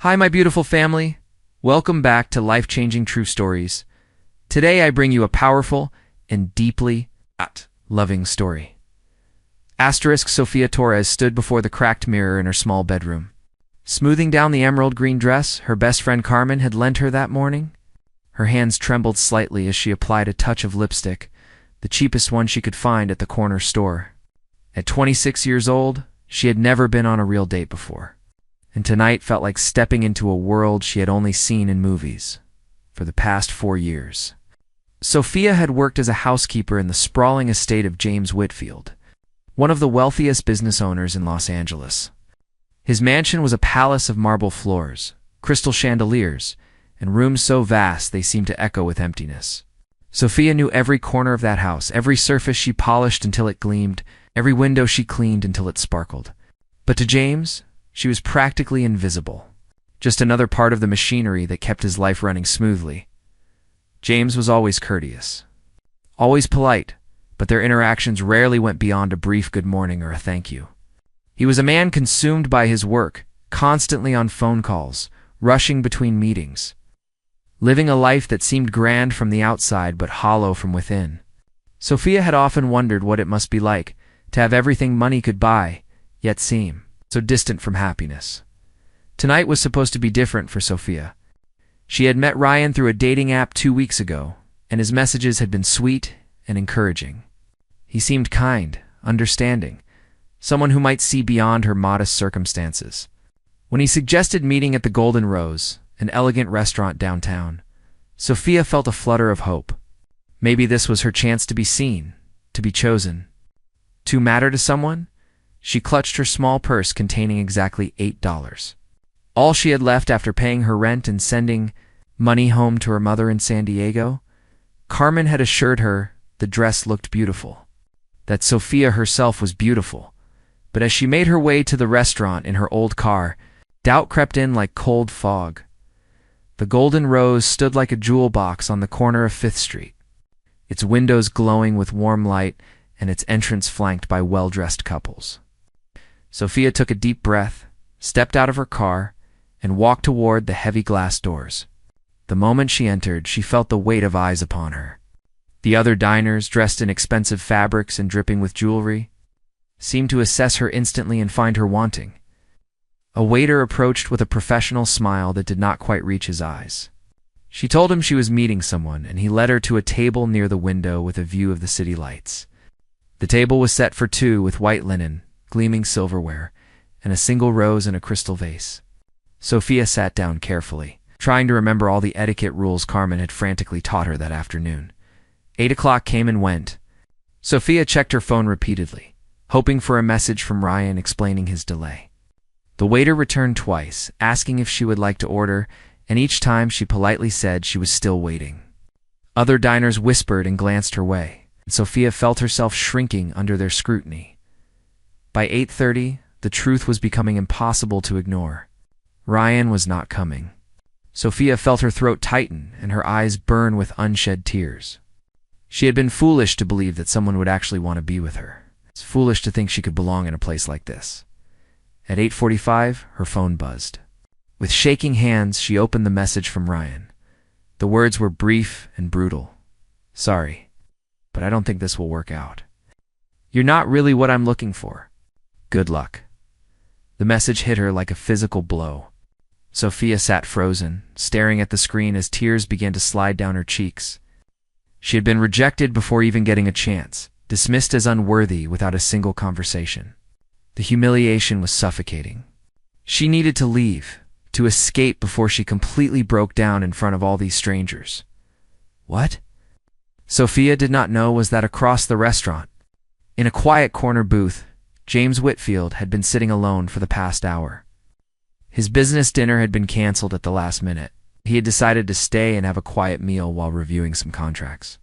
Hi, my beautiful family. Welcome back to Life-Changing True Stories. Today I bring you a powerful and deeply loving story. Sophia Torres stood before the cracked mirror in her small bedroom. Smoothing down the emerald green dress her best friend Carmen had lent her that morning, her hands trembled slightly as she applied a touch of lipstick, the cheapest one she could find at the corner store. At 26 years old, she had never been on a real date before, and tonight felt like stepping into a world she had only seen in movies for the past 4 years. Sophia had worked as a housekeeper in the sprawling estate of James Whitfield, one of the wealthiest business owners in Los Angeles. His mansion was a palace of marble floors, crystal chandeliers, and rooms so vast they seemed to echo with emptiness. Sophia knew every corner of that house, every surface she polished until it gleamed, every window she cleaned until it sparkled. But to James, she was practically invisible, just another part of the machinery that kept his life running smoothly. James was always courteous, always polite, but their interactions rarely went beyond a brief good morning or a thank you. He was a man consumed by his work, constantly on phone calls, rushing between meetings, living a life that seemed grand from the outside but hollow from within. Sophia had often wondered what it must be like to have everything money could buy, yet seem so distant from happiness. Tonight was supposed to be different for Sophia. She had met Ryan through a dating app 2 weeks ago, and his messages had been sweet and encouraging. He seemed kind, understanding, someone who might see beyond her modest circumstances. When he suggested meeting at the Golden Rose, an elegant restaurant downtown, Sophia felt a flutter of hope. Maybe this was her chance to be seen, to be chosen, to matter to someone. She clutched her small purse containing exactly $8. All she had left after paying her rent and sending money home to her mother in San Diego. Carmen had assured her the dress looked beautiful, that Sophia herself was beautiful. But as she made her way to the restaurant in her old car, doubt crept in like cold fog. The Golden Rose stood like a jewel box on the corner of 5th Street, its windows glowing with warm light and its entrance flanked by well-dressed couples. Sophia took a deep breath, stepped out of her car, and walked toward the heavy glass doors. The moment she entered, she felt the weight of eyes upon her. The other diners, dressed in expensive fabrics and dripping with jewelry, seemed to assess her instantly and find her wanting. A waiter approached with a professional smile that did not quite reach his eyes. She told him she was meeting someone, and he led her to a table near the window with a view of the city lights. The table was set for 2 with white linen, gleaming silverware, and a single rose in a crystal vase. Sophia sat down carefully, trying to remember all the etiquette rules Carmen had frantically taught her that afternoon. 8 o'clock came and went. Sophia checked her phone repeatedly, hoping for a message from Ryan explaining his delay. The waiter returned twice, asking if she would like to order, and each time she politely said she was still waiting. Other diners whispered and glanced her way, and Sophia felt herself shrinking under their scrutiny. By 8:30, the truth was becoming impossible to ignore. Ryan was not coming. Sophia felt her throat tighten and her eyes burn with unshed tears. She had been foolish to believe that someone would actually want to be with her. It's foolish to think she could belong in a place like this. At 8:45, her phone buzzed. With shaking hands, she opened the message from Ryan. The words were brief and brutal. "Sorry, but I don't think this will work out. You're not really what I'm looking for. Good luck." The message hit her like a physical blow. Sophia sat frozen, staring at the screen as tears began to slide down her cheeks. She had been rejected before even getting a chance, dismissed as unworthy without a single conversation. The humiliation was suffocating. She needed to leave, to escape before she completely broke down in front of all these strangers. What? Sophia did not know was that across the restaurant, in a quiet corner booth, James Whitfield had been sitting alone for the past hour. His business dinner had been canceled at the last minute. He had decided to stay and have a quiet meal while reviewing some contracts.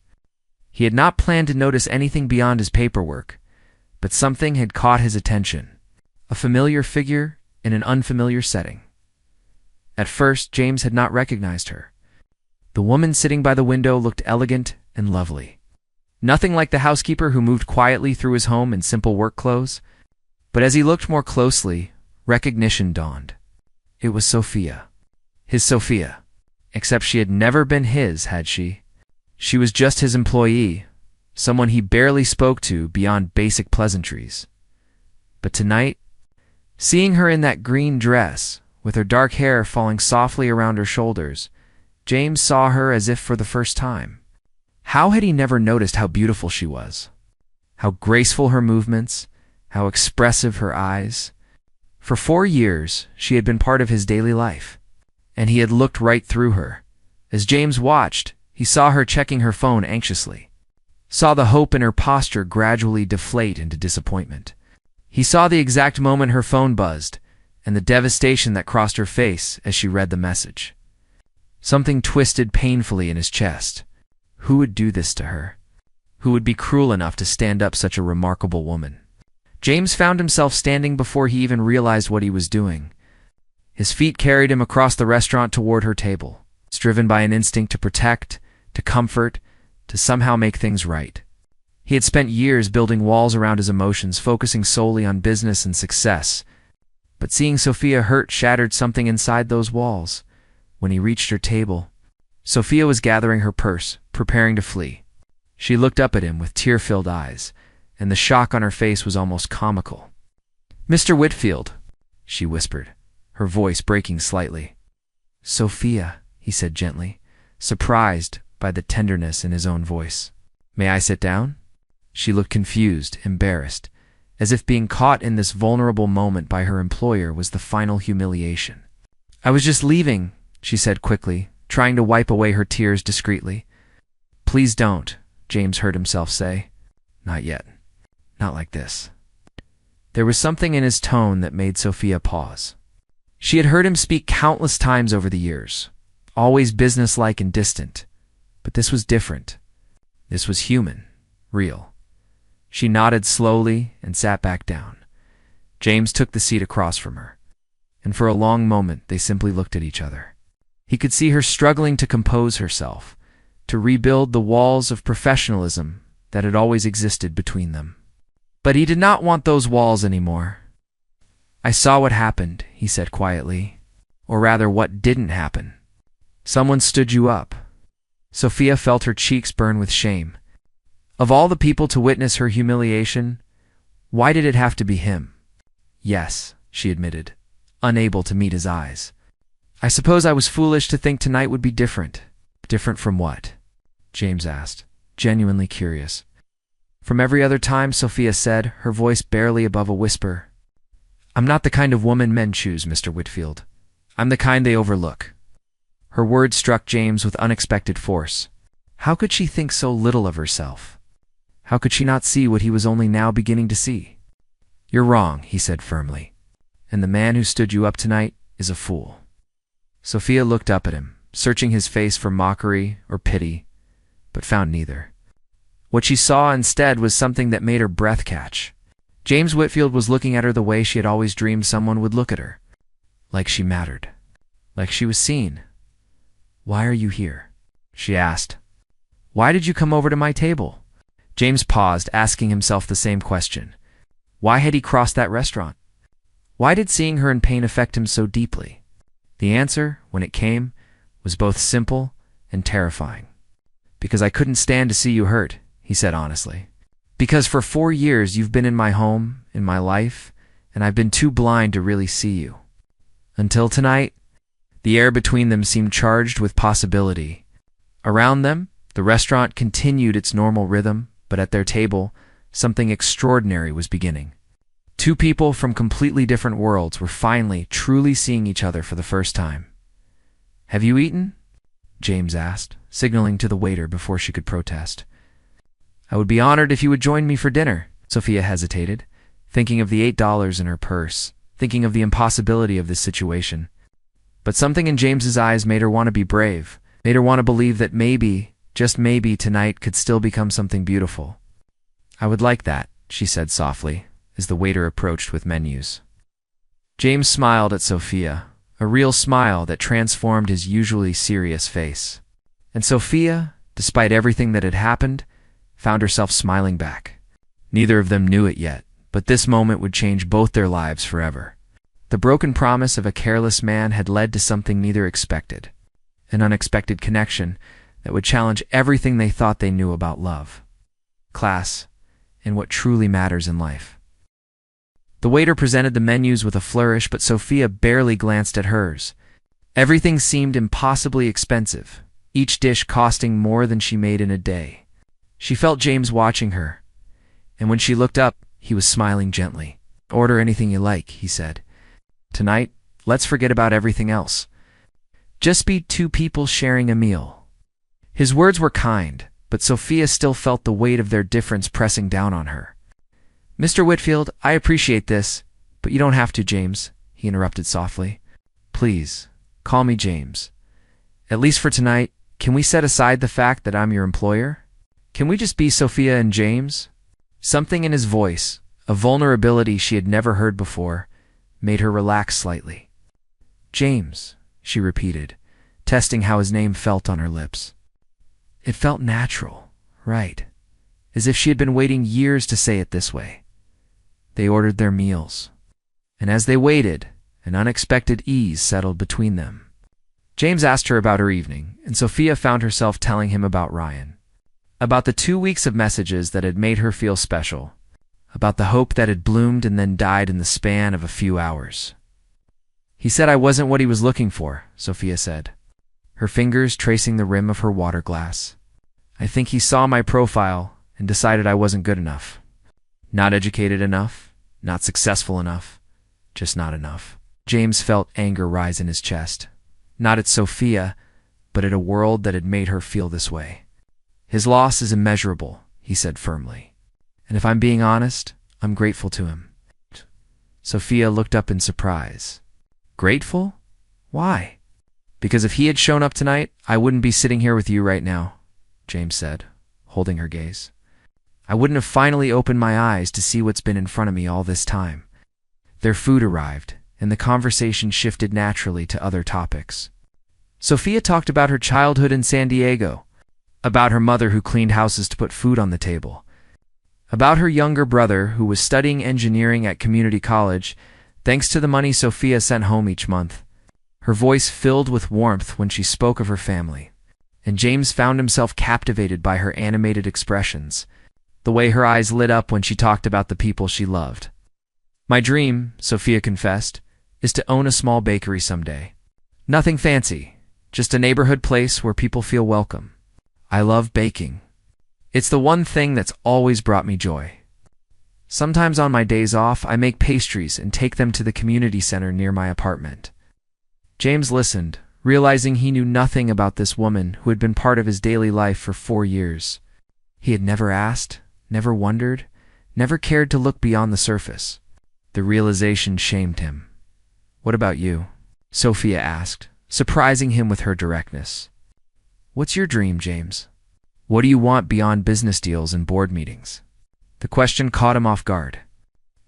He had not planned to notice anything beyond his paperwork, but something had caught his attention. A familiar figure in an unfamiliar setting. At first, James had not recognized her. The woman sitting by the window looked elegant and lovely. Nothing like the housekeeper who moved quietly through his home in simple work clothes. But as he looked more closely, recognition dawned. It was Sophia. His Sophia. Except she had never been his, had she? She was just his employee, someone he barely spoke to beyond basic pleasantries. But tonight, seeing her in that green dress, with her dark hair falling softly around her shoulders, James saw her as if for the first time. How had he never noticed how beautiful she was? How graceful her movements, how expressive her eyes. For 4 years, she had been part of his daily life, and he had looked right through her. As James watched, he saw her checking her phone anxiously, saw the hope in her posture gradually deflate into disappointment. He saw the exact moment her phone buzzed, and the devastation that crossed her face as she read the message. Something twisted painfully in his chest. Who would do this to her? Who would be cruel enough to stand up such a remarkable woman? James found himself standing before he even realized what he was doing. His feet carried him across the restaurant toward her table, driven by an instinct to protect, to comfort, to somehow make things right. He had spent years building walls around his emotions, focusing solely on business and success. But seeing Sophia hurt shattered something inside those walls. When he reached her table, Sophia was gathering her purse, preparing to flee. She looked up at him with tear-filled eyes, and the shock on her face was almost comical. "Mr. Whitfield," she whispered, her voice breaking slightly. "Sophia," he said gently, surprised by the tenderness in his own voice. "May I sit down?" She looked confused, embarrassed, as if being caught in this vulnerable moment by her employer was the final humiliation. "I was just leaving," she said quickly, trying to wipe away her tears discreetly. "Please don't," James heard himself say. "Not yet. Not like this." There was something in his tone that made Sophia pause. She had heard him speak countless times over the years, always businesslike and distant. But this was different. This was human, real. She nodded slowly and sat back down. James took the seat across from her, and for a long moment they simply looked at each other. He could see her struggling to compose herself, to rebuild the walls of professionalism that had always existed between them. But he did not want those walls anymore. "I saw what happened," he said quietly. "Or rather, what didn't happen. Someone stood you up." Sophia felt her cheeks burn with shame. Of all the people to witness her humiliation, why did it have to be him? "Yes," she admitted, unable to meet his eyes. "I suppose I was foolish to think tonight would be different." "Different from what?" James asked, genuinely curious. "From every other time," Sophia said, her voice barely above a whisper. "I'm not the kind of woman men choose, Mr. Whitfield. I'm the kind they overlook." Her words struck James with unexpected force. How could she think so little of herself? How could she not see what he was only now beginning to see? "You're wrong," he said firmly. "And the man who stood you up tonight is a fool." Sophia looked up at him, searching his face for mockery or pity, but found neither. What she saw instead was something that made her breath catch. James Whitfield was looking at her the way she had always dreamed someone would look at her. Like she mattered. Like she was seen. "Why are you here?" she asked. "Why did you come over to my table?" James paused, asking himself the same question. Why had he crossed that restaurant? Why did seeing her in pain affect him so deeply? The answer, when it came, was both simple and terrifying. "Because I couldn't stand to see you hurt," he said honestly. "Because for 4 years you've been in my home, in my life, and I've been too blind to really see you. Until tonight." The air between them seemed charged with possibility. Around them, the restaurant continued its normal rhythm, but at their table, something extraordinary was beginning. Two people from completely different worlds were finally, truly seeing each other for the first time. "Have you eaten?" James asked, signaling to the waiter before she could protest. "I would be honored if you would join me for dinner." Sophia hesitated, thinking of the $8 in her purse, thinking of the impossibility of this situation. But something in James's eyes made her want to be brave, made her want to believe that maybe, just maybe, tonight could still become something beautiful. "I would like that," she said softly, as the waiter approached with menus. James smiled at Sophia, a real smile that transformed his usually serious face. And Sophia, despite everything that had happened, found herself smiling back. Neither of them knew it yet, but this moment would change both their lives forever. The broken promise of a careless man had led to something neither expected, an unexpected connection that would challenge everything they thought they knew about love, class, and what truly matters in life. The waiter presented the menus with a flourish, but Sophia barely glanced at hers. Everything seemed impossibly expensive, each dish costing more than she made in a day. She felt James watching her, and when she looked up, he was smiling gently. "Order anything you like," he said. "Tonight, let's forget about everything else. Just be two people sharing a meal." His words were kind, but Sophia still felt the weight of their difference pressing down on her. "Mr. Whitfield, I appreciate this, but you don't have to, James," he interrupted softly. "Please, call me James. At least for tonight, can we set aside the fact that I'm your employer? Can we just be Sophia and James?" Something in his voice, a vulnerability she had never heard before, made her relax slightly. "James," she repeated, testing how his name felt on her lips. It felt natural, right, as if she had been waiting years to say it this way. They ordered their meals, and as they waited, an unexpected ease settled between them. James asked her about her evening, and Sophia found herself telling him about Ryan, about the 2 weeks of messages that had made her feel special, about the hope that had bloomed and then died in the span of a few hours. "He said I wasn't what he was looking for," Sophia said, her fingers tracing the rim of her water glass. "I think he saw my profile and decided I wasn't good enough. Not educated enough, not successful enough, just not enough." James felt anger rise in his chest, not at Sophia, but at a world that had made her feel this way. "His loss is immeasurable," he said firmly. "And if I'm being honest, I'm grateful to him." Sophia looked up in surprise. "Grateful? Why?" "Because if he had shown up tonight, I wouldn't be sitting here with you right now," James said, holding her gaze. "I wouldn't have finally opened my eyes to see what's been in front of me all this time." Their food arrived, and the conversation shifted naturally to other topics. Sophia talked about her childhood in San Diego, about her mother who cleaned houses to put food on the table, about her younger brother who was studying engineering at community college thanks to the money Sophia sent home each month. Her voice filled with warmth when she spoke of her family, and James found himself captivated by her animated expressions, the way her eyes lit up when she talked about the people she loved. "My dream," Sophia confessed, "is to own a small bakery someday. Nothing fancy, just a neighborhood place where people feel welcome. I love baking. It's the one thing that's always brought me joy. Sometimes on my days off, I make pastries and take them to the community center near my apartment." James listened, realizing he knew nothing about this woman who had been part of his daily life for 4 years. He had never asked, never wondered, never cared to look beyond the surface. The realization shamed him. "What about you?" Sophia asked, surprising him with her directness. "What's your dream, James? What do you want beyond business deals and board meetings?" The question caught him off guard.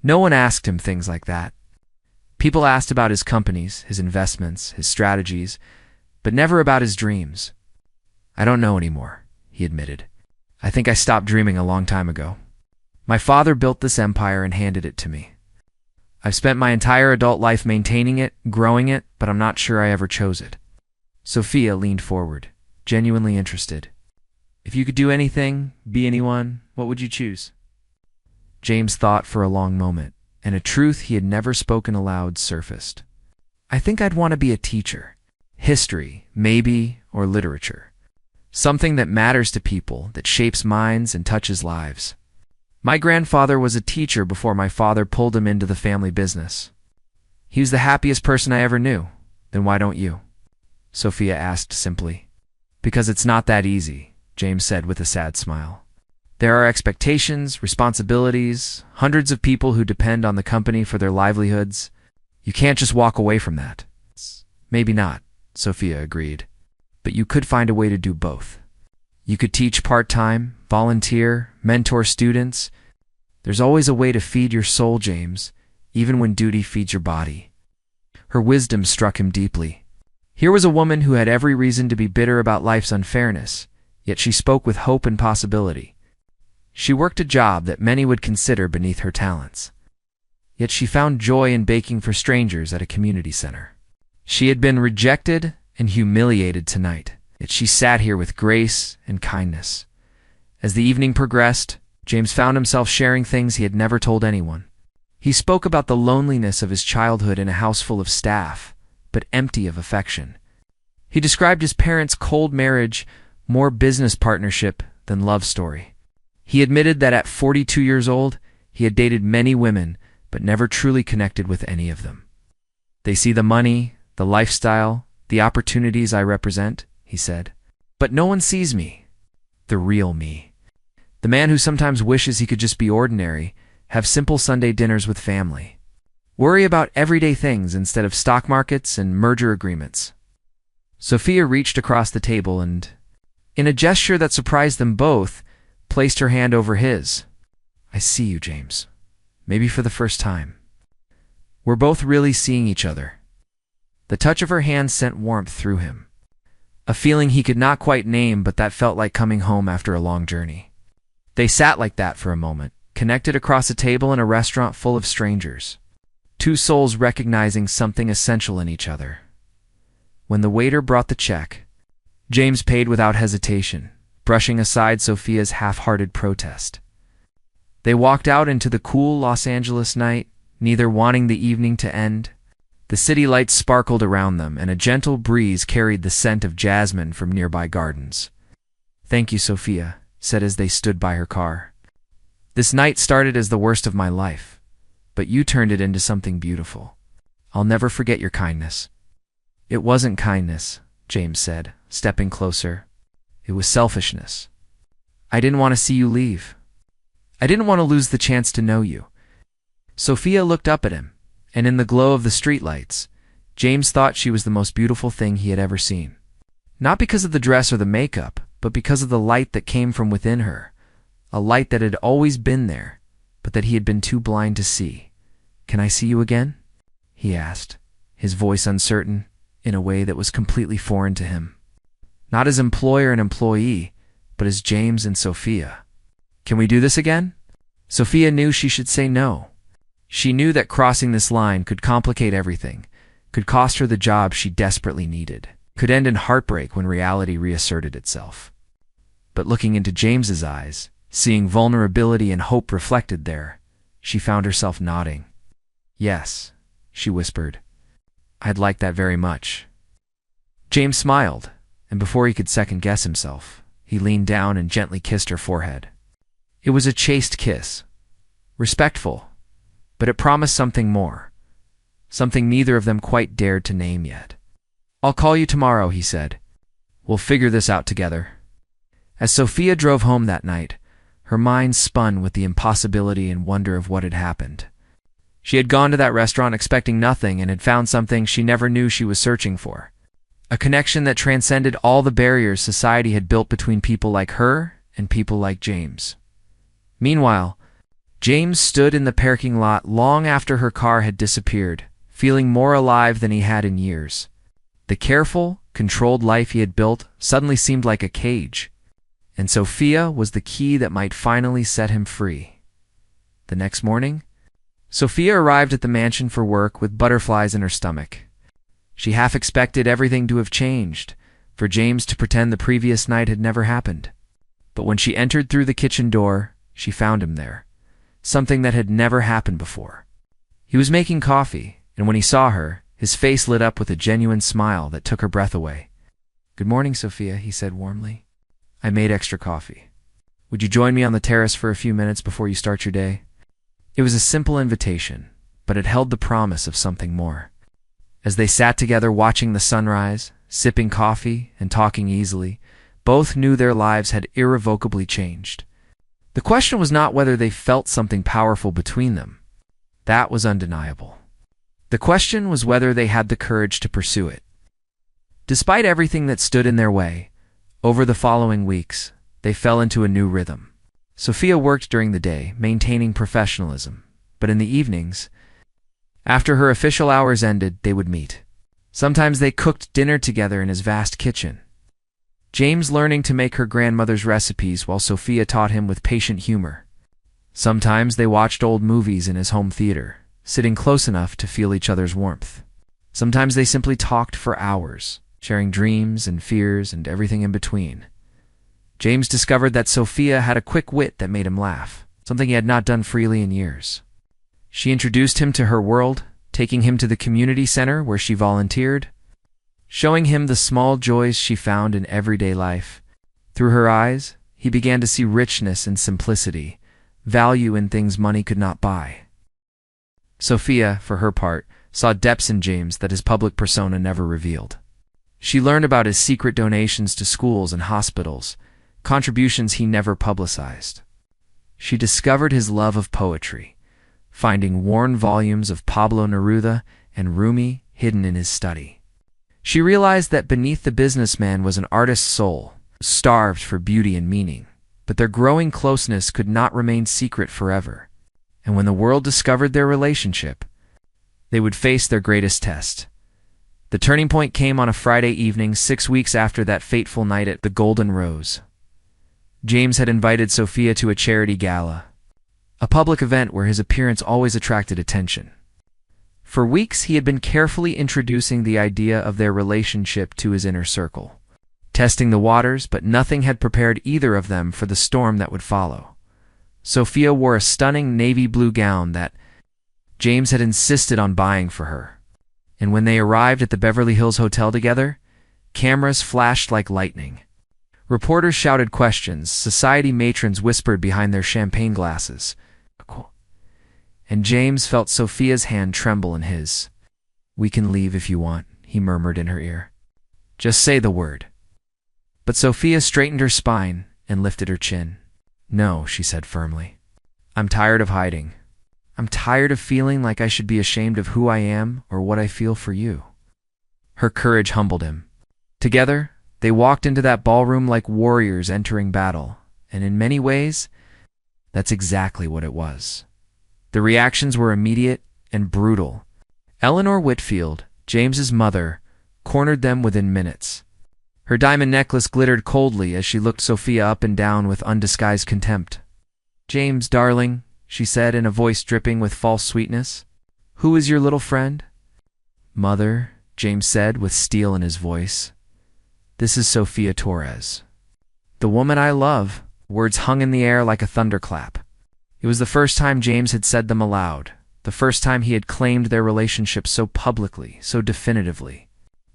No one asked him things like that. People asked about his companies, his investments, his strategies, but never about his dreams. "I don't know anymore," he admitted. "I think I stopped dreaming a long time ago. My father built this empire and handed it to me. I've spent my entire adult life maintaining it, growing it, but I'm not sure I ever chose it." Sophia leaned forward, genuinely interested. "If you could do anything, be anyone, what would you choose?" James thought for a long moment, and a truth he had never spoken aloud surfaced. "I think I'd want to be a teacher. History, maybe, or literature. Something that matters to people, that shapes minds and touches lives. My grandfather was a teacher before my father pulled him into the family business. He was the happiest person I ever knew. Then why don't you?" Sophia asked simply. "Because it's not that easy," James said with a sad smile. "There are expectations, responsibilities, hundreds of people who depend on the company for their livelihoods. You can't just walk away from that." "Maybe not," Sophia agreed. "But you could find a way to do both. You could teach part-time, volunteer, mentor students. There's always a way to feed your soul, James, even when duty feeds your body." Her wisdom struck him deeply. Here was a woman who had every reason to be bitter about life's unfairness, yet she spoke with hope and possibility. She worked a job that many would consider beneath her talents. yet she found joy in baking for strangers at a community center. She had been rejected and humiliated tonight, yet she sat here with grace and kindness. As the evening progressed, James found himself sharing things he had never told anyone. He spoke about the loneliness of his childhood in a house full of staff, but empty of affection. He described his parents' cold marriage, more business partnership than love story. He admitted that at 42 years old, he had dated many women, but never truly connected with any of them. They see the money, the lifestyle, the opportunities I represent, he said. But no one sees me, the real me. The man who sometimes wishes he could just be ordinary, have simple Sunday dinners with family. Worry about everyday things instead of stock markets and merger agreements. Sophia reached across the table and, in a gesture that surprised them both, placed her hand over his. I see you, James. Maybe for the first time. We're both really seeing each other. The touch of her hand sent warmth through him. A feeling he could not quite name, but that felt like coming home after a long journey. They sat like that for a moment, connected across a table in a restaurant full of strangers. Two souls recognizing something essential in each other. When the waiter brought the check, James paid without hesitation, brushing aside Sophia's half-hearted protest. They walked out into the cool Los Angeles night, neither wanting the evening to end. The city lights sparkled around them, and a gentle breeze carried the scent of jasmine from nearby gardens. Thank you, Sophia, said as they stood by her car. This night started as the worst of my life, but you turned it into something beautiful. I'll never forget your kindness. It wasn't kindness, James said, stepping closer. It was selfishness. I didn't want to see you leave. I didn't want to lose the chance to know you. Sophia looked up at him, and in the glow of the streetlights, James thought she was the most beautiful thing he had ever seen. Not because of the dress or the makeup, but because of the light that came from within her, a light that had always been there, but that he had been too blind to see. Can I see you again? He asked, his voice uncertain, in a way that was completely foreign to him. Not as employer and employee, but as James and Sophia. Can we do this again? Sophia knew she should say no. She knew that crossing this line could complicate everything, could cost her the job she desperately needed, could end in heartbreak when reality reasserted itself. But looking into James's eyes, seeing vulnerability and hope reflected there, she found herself nodding. Yes, she whispered. I'd like that very much. James smiled, and before he could second-guess himself, he leaned down and gently kissed her forehead. It was a chaste kiss, respectful, but it promised something more, something neither of them quite dared to name yet. I'll call you tomorrow, he said. We'll figure this out together. As Sophia drove home that night, her mind spun with the impossibility and wonder of what had happened. She had gone to that restaurant expecting nothing and had found something she never knew she was searching for. A connection that transcended all the barriers society had built between people like her and people like James. Meanwhile, James stood in the parking lot long after her car had disappeared, feeling more alive than he had in years. The careful, controlled life he had built suddenly seemed like a cage, and Sophia was the key that might finally set him free. The next morning, Sophia arrived at the mansion for work with butterflies in her stomach. She half expected everything to have changed, for James to pretend the previous night had never happened. But when she entered through the kitchen door, she found him there, something that had never happened before. He was making coffee, and when he saw her, his face lit up with a genuine smile that took her breath away. Good morning, Sophia, he said warmly. I made extra coffee. Would you join me on the terrace for a few minutes before you start your day? It was a simple invitation, but it held the promise of something more. As they sat together watching the sunrise, sipping coffee and talking easily, both knew their lives had irrevocably changed. The question was not whether they felt something powerful between them. That was undeniable. The question was whether they had the courage to pursue it. Despite everything that stood in their way, over the following weeks, they fell into a new rhythm. Sophia worked during the day, maintaining professionalism, but in the evenings, after her official hours ended, they would meet. Sometimes they cooked dinner together in his vast kitchen, James learning to make her grandmother's recipes while Sophia taught him with patient humor. Sometimes they watched old movies in his home theater, sitting close enough to feel each other's warmth. Sometimes they simply talked for hours, sharing dreams and fears and everything in between. James discovered that Sophia had a quick wit that made him laugh, something he had not done freely in years. She introduced him to her world, taking him to the community center where she volunteered, showing him the small joys she found in everyday life. Through her eyes, he began to see richness and simplicity, value in things money could not buy. Sophia, for her part, saw depths in James that his public persona never revealed. She learned about his secret donations to schools and hospitals, contributions he never publicized. She discovered his love of poetry, finding worn volumes of Pablo Neruda and Rumi hidden in his study. She realized that beneath the businessman was an artist's soul, starved for beauty and meaning, but their growing closeness could not remain secret forever. And when the world discovered their relationship, they would face their greatest test. The turning point came on a Friday evening 6 weeks after that fateful night at the Golden Rose. James had invited Sophia to a charity gala, a public event where his appearance always attracted attention. For weeks he had been carefully introducing the idea of their relationship to his inner circle, testing the waters, but nothing had prepared either of them for the storm that would follow. Sophia wore a stunning navy blue gown that James had insisted on buying for her, and when they arrived at the Beverly Hills Hotel together, cameras flashed like lightning. Reporters shouted questions, society matrons whispered behind their champagne glasses, and James felt Sophia's hand tremble in his. "We can leave if you want," he murmured in her ear. "Just say the word." But Sophia straightened her spine and lifted her chin. "No," she said firmly. "I'm tired of hiding. I'm tired of feeling like I should be ashamed of who I am or what I feel for you." Her courage humbled him. Together, they walked into that ballroom like warriors entering battle, and in many ways, that's exactly what it was. The reactions were immediate and brutal. Eleanor Whitfield, James's mother, cornered them within minutes. Her diamond necklace glittered coldly as she looked Sophia up and down with undisguised contempt. "James, darling," she said in a voice dripping with false sweetness, "who is your little friend?" "Mother," James said with steel in his voice, "this is Sophia Torres. The woman I love." Words hung in the air like a thunderclap. It was the first time James had said them aloud, the first time he had claimed their relationship so publicly, so definitively.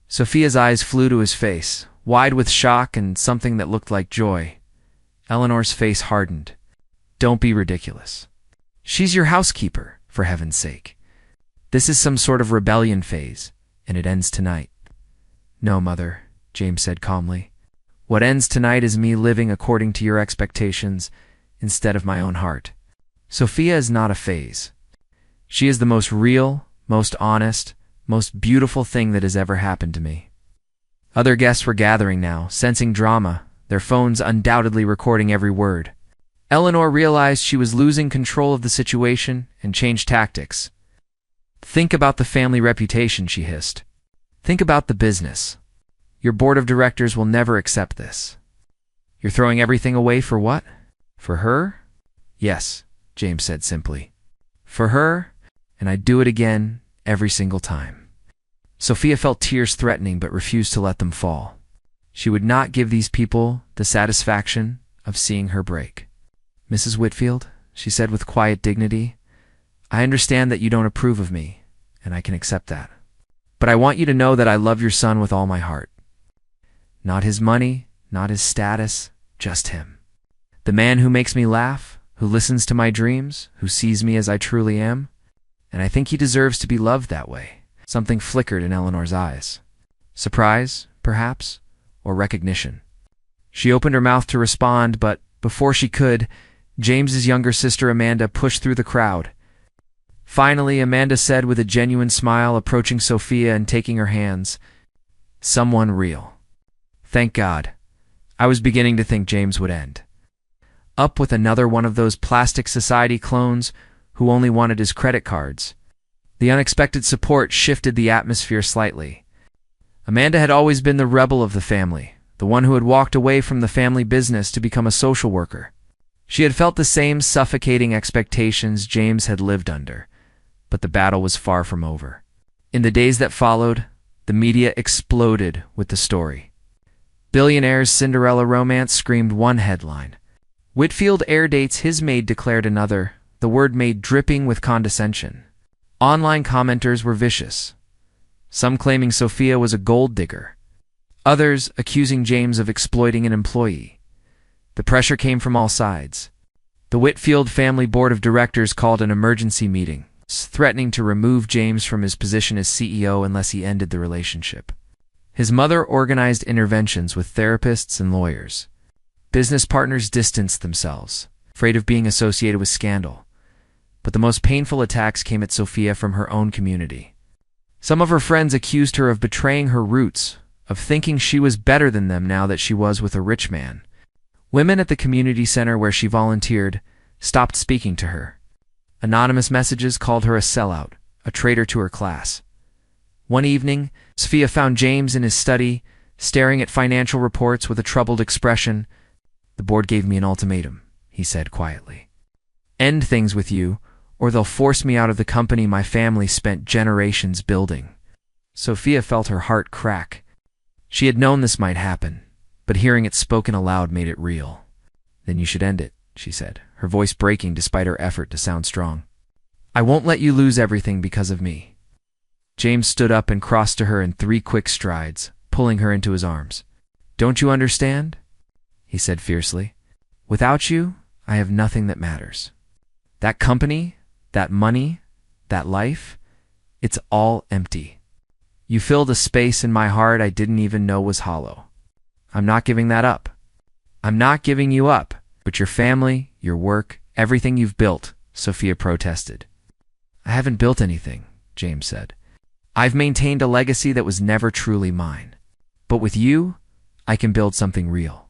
Sophia's eyes flew to his face, wide with shock and something that looked like joy. Eleanor's face hardened. "Don't be ridiculous. She's your housekeeper, for heaven's sake. This is some sort of rebellion phase, and it ends tonight." "No, Mother," James said calmly. "What ends tonight is me living according to your expectations instead of my own heart. Sophia is not a phase. She is the most real, most honest, most beautiful thing that has ever happened to me." Other guests were gathering now, sensing drama, their phones undoubtedly recording every word. Eleanor realized she was losing control of the situation and changed tactics. "Think about the family reputation," she hissed. "Think about the business. Your board of directors will never accept this. You're throwing everything away for what? For her?" "Yes," James said simply. "For her, and I'd do it again every single time." Sophia felt tears threatening but refused to let them fall. She would not give these people the satisfaction of seeing her break. "Mrs. Whitfield," she said with quiet dignity, "I understand that you don't approve of me, and I can accept that. But I want you to know that I love your son with all my heart. Not his money, not his status, just him. The man who makes me laugh, who listens to my dreams, who sees me as I truly am. And I think he deserves to be loved that way." Something flickered in Eleanor's eyes. Surprise, perhaps, or recognition. She opened her mouth to respond, but before she could, James's younger sister Amanda pushed through the crowd. Finally, Amanda said with a genuine smile, approaching Sophia and taking her hands, "Someone real. Thank God. I was beginning to think James would end up with another one of those plastic society clones who only wanted his credit cards." The unexpected support shifted the atmosphere slightly. Amanda had always been the rebel of the family, the one who had walked away from the family business to become a social worker. She had felt the same suffocating expectations James had lived under, but the battle was far from over. In the days that followed, the media exploded with the story. Billionaire's Cinderella romance screamed one headline. Whitfield air dates his maid declared another, the word maid dripping with condescension. Online commenters were vicious, some claiming Sophia was a gold digger, others accusing James of exploiting an employee. The pressure came from all sides. The Whitfield family board of directors called an emergency meeting, threatening to remove James from his position as CEO unless he ended the relationship. His mother organized interventions with therapists and lawyers. Business partners distanced themselves, afraid of being associated with scandal. But the most painful attacks came at Sophia from her own community. Some of her friends accused her of betraying her roots, of thinking she was better than them now that she was with a rich man. Women at the community center where she volunteered stopped speaking to her. Anonymous messages called her a sellout, a traitor to her class. One evening, Sophia found James in his study, staring at financial reports with a troubled expression. "The board gave me an ultimatum," he said quietly. "End things with you, or they'll force me out of the company my family spent generations building." Sophia felt her heart crack. She had known this might happen, but hearing it spoken aloud made it real. "Then you should end it," she said, her voice breaking despite her effort to sound strong. "I won't let you lose everything because of me." James stood up and crossed to her in 3 quick strides, pulling her into his arms. "Don't you understand?" he said fiercely. "Without you, I have nothing that matters. That company, that money, that life, it's all empty. You filled a space in my heart I didn't even know was hollow. I'm not giving that up. I'm not giving you up, but your family, your work, everything you've built," Sophia protested. "I haven't built anything," James said. "I've maintained a legacy that was never truly mine. But with you, I can build something real.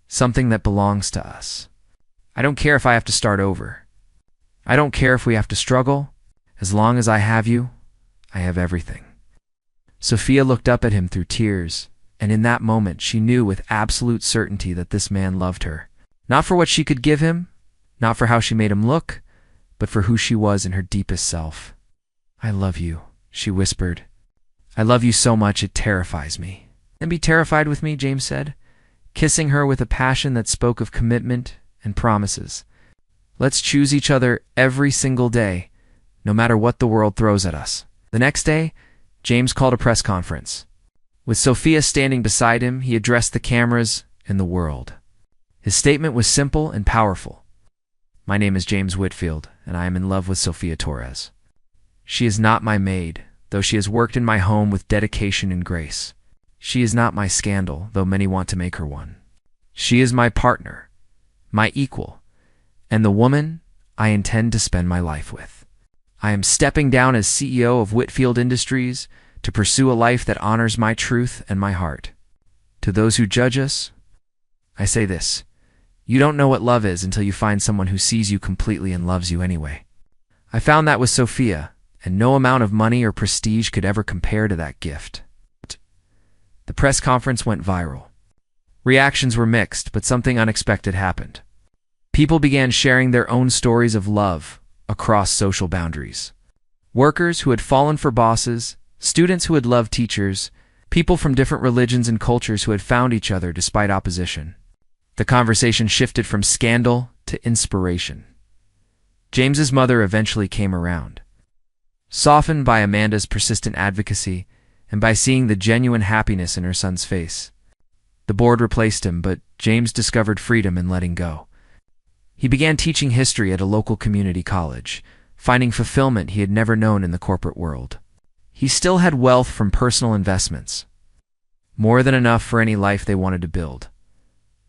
Something that belongs to us. I don't care if I have to start over. I don't care if we have to struggle. As long as I have you, I have everything." Sophia looked up at him through tears, and in that moment she knew with absolute certainty that this man loved her. Not for what she could give him, not for how she made him look, but for who she was in her deepest self. "I love you," she whispered. "I love you so much it terrifies me." "Then be terrified with me," James said, kissing her with a passion that spoke of commitment and promises. "Let's choose each other every single day, no matter what the world throws at us." The next day, James called a press conference. With Sophia standing beside him, he addressed the cameras and the world. His statement was simple and powerful. "My name is James Whitfield, and I am in love with Sophia Torres. She is not my maid, though she has worked in my home with dedication and grace. She is not my scandal, though many want to make her one. She is my partner, my equal, and the woman I intend to spend my life with. I am stepping down as CEO of Whitfield Industries to pursue a life that honors my truth and my heart. To those who judge us, I say this: you don't know what love is until you find someone who sees you completely and loves you anyway. I found that with Sophia, and no amount of money or prestige could ever compare to that gift." The press conference went viral. Reactions were mixed, but something unexpected happened. People began sharing their own stories of love across social boundaries. Workers who had fallen for bosses, students who had loved teachers, people from different religions and cultures who had found each other despite opposition. The conversation shifted from scandal to inspiration. James's mother eventually came around. Softened by Amanda's persistent advocacy and by seeing the genuine happiness in her son's face. The board replaced him, but James discovered freedom in letting go. He began teaching history at a local community college, finding fulfillment he had never known in the corporate world. He still had wealth from personal investments, more than enough for any life they wanted to build.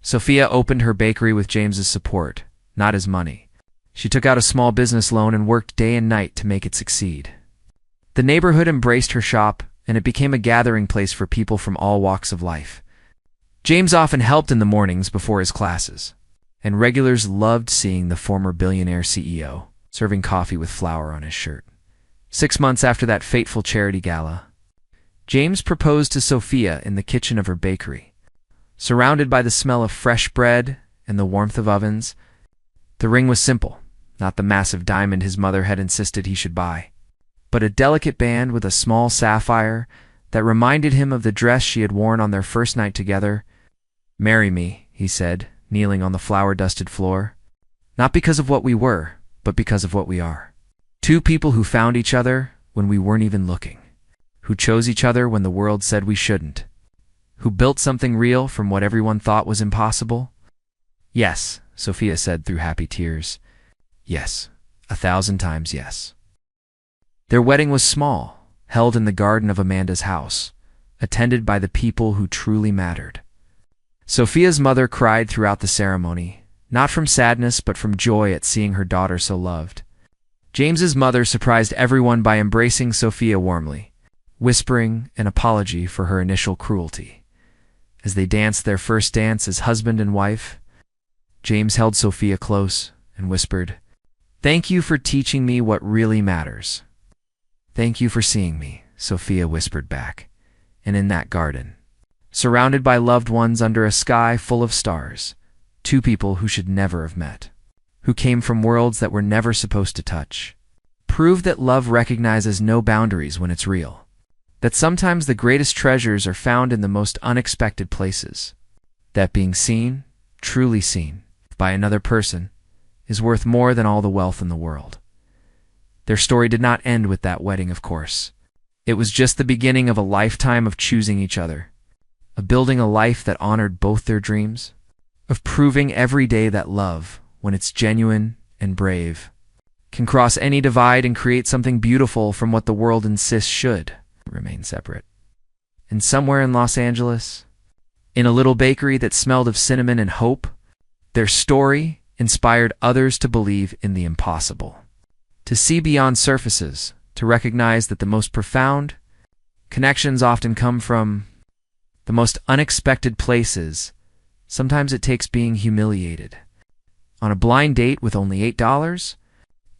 Sophia opened her bakery with James's support, not his money. She took out a small business loan and worked day and night to make it succeed. The neighborhood embraced her shop, and it became a gathering place for people from all walks of life. James often helped in the mornings before his classes, and regulars loved seeing the former billionaire CEO serving coffee with flour on his shirt. 6 months after that fateful charity gala, James proposed to Sophia in the kitchen of her bakery. Surrounded by the smell of fresh bread and the warmth of ovens, the ring was simple, not the massive diamond his mother had insisted he should buy. but a delicate band with a small sapphire that reminded him of the dress she had worn on their first night together. "Marry me," he said, kneeling on the flower-dusted floor. "Not because of what we were, but because of what we are. Two people who found each other when we weren't even looking, who chose each other when the world said we shouldn't, who built something real from what everyone thought was impossible." "Yes," Sophia said through happy tears. "Yes, 1,000 times yes." Their wedding was small, held in the garden of Amanda's house, attended by the people who truly mattered. Sophia's mother cried throughout the ceremony, not from sadness but from joy at seeing her daughter so loved. James's mother surprised everyone by embracing Sophia warmly, whispering an apology for her initial cruelty. As they danced their first dance as husband and wife, James held Sophia close and whispered, "Thank you for teaching me what really matters." "Thank you for seeing me," Sophia whispered back. And in that garden, surrounded by loved ones under a sky full of stars, two people who should never have met, who came from worlds that were never supposed to touch, proved that love recognizes no boundaries when it's real, that sometimes the greatest treasures are found in the most unexpected places, that being seen, truly seen, by another person is worth more than all the wealth in the world. Their story did not end with that wedding, of course. It was just the beginning of a lifetime of choosing each other, of building a life that honored both their dreams, of proving every day that love, when it's genuine and brave, can cross any divide and create something beautiful from what the world insists should remain separate. And somewhere in Los Angeles, in a little bakery that smelled of cinnamon and hope, their story inspired others to believe in the impossible, to see beyond surfaces, to recognize that the most profound connections often come from the most unexpected places. Sometimes it takes being humiliated on a blind date with only $8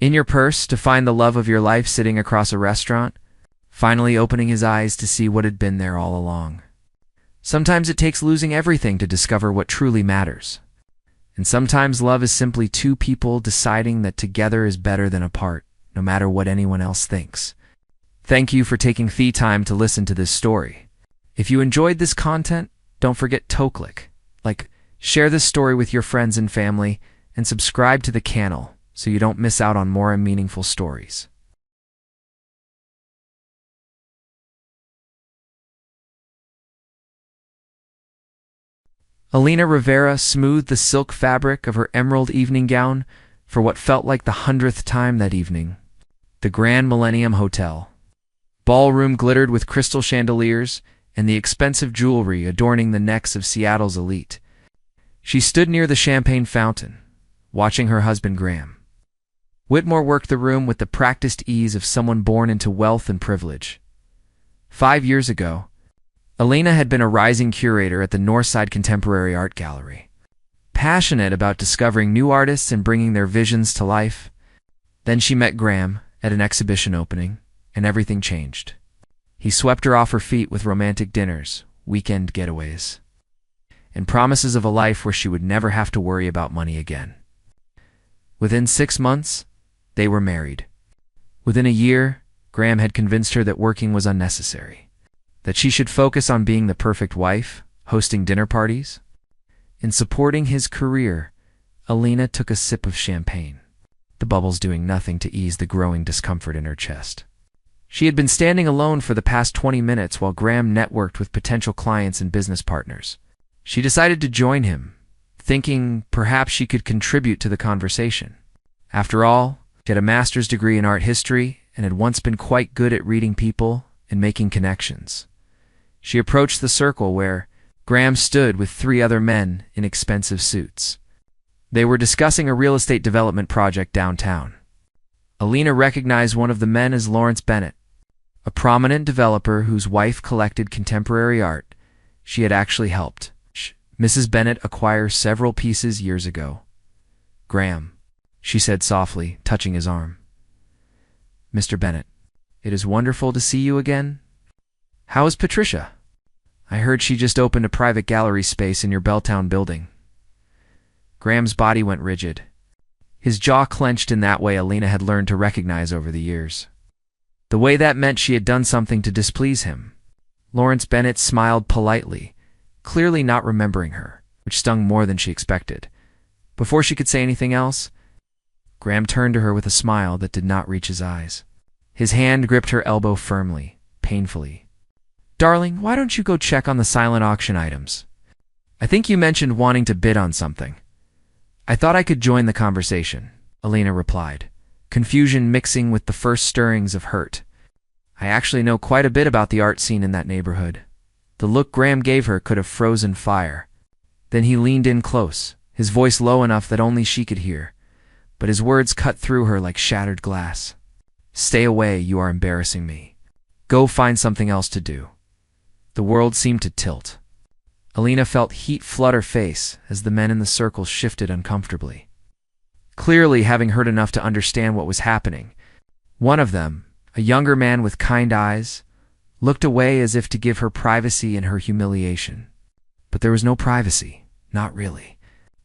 in your purse to find the love of your life sitting across a restaurant, finally opening his eyes to see what had been there all along. Sometimes it takes losing everything to discover what truly matters. And sometimes love is simply two people deciding that together is better than apart, no matter what anyone else thinks. Thank you for taking the time to listen to this story. If you enjoyed this content, don't forget to click like, share this story with your friends and family, and subscribe to the channel so you don't miss out on more meaningful stories. Elena Rivera smoothed the silk fabric of her emerald evening gown for what felt like the 100th time that evening. The Grand Millennium Hotel. Ballroom glittered with crystal chandeliers and the expensive jewelry adorning the necks of Seattle's elite. She stood near the champagne fountain, watching her husband Graham. Whitmore worked the room with the practiced ease of someone born into wealth and privilege. 5 years ago, Elena had been a rising curator at the Northside Contemporary Art Gallery, passionate about discovering new artists and bringing their visions to life. Then she met Graham at an exhibition opening, and everything changed. He swept her off her feet with romantic dinners, weekend getaways, and promises of a life where she would never have to worry about money again. Within 6 months, they were married. Within a year, Graham had convinced her that working was unnecessary, that she should focus on being the perfect wife, hosting dinner parties. In supporting his career, Elena took a sip of champagne, the bubbles doing nothing to ease the growing discomfort in her chest. She had been standing alone for the past 20 minutes while Graham networked with potential clients and business partners. She decided to join him, thinking perhaps she could contribute to the conversation. After all, she had a master's degree in art history and had once been quite good at reading people and making connections. She approached the circle where Graham stood with 3 other men in expensive suits. They were discussing a real estate development project downtown. Elena recognized one of the men as Lawrence Bennett, a prominent developer whose wife collected contemporary art. She had actually helped Mrs. Bennett acquire several pieces years ago. "Graham," she said softly, touching his arm. "Mr. Bennett, it is wonderful to see you again. How is Patricia? I heard she just opened a private gallery space in your Belltown building." Graham's body went rigid. His jaw clenched in that way Elena had learned to recognize over the years. The way that meant she had done something to displease him. Lawrence Bennett smiled politely, clearly not remembering her, which stung more than she expected. Before she could say anything else, Graham turned to her with a smile that did not reach his eyes. His hand gripped her elbow firmly, painfully. "Darling, why don't you go check on the silent auction items? I think you mentioned wanting to bid on something." "I thought I could join the conversation," Alina replied, confusion mixing with the first stirrings of hurt. "I actually know quite a bit about the art scene in that neighborhood." The look Graham gave her could have frozen fire. Then he leaned in close, his voice low enough that only she could hear, but his words cut through her like shattered glass. "Stay away, you are embarrassing me. Go find something else to do." The world seemed to tilt. Alina felt heat flood her face as the men in the circle shifted uncomfortably. Clearly having heard enough to understand what was happening, one of them, a younger man with kind eyes, looked away as if to give her privacy in her humiliation. But there was no privacy, not really.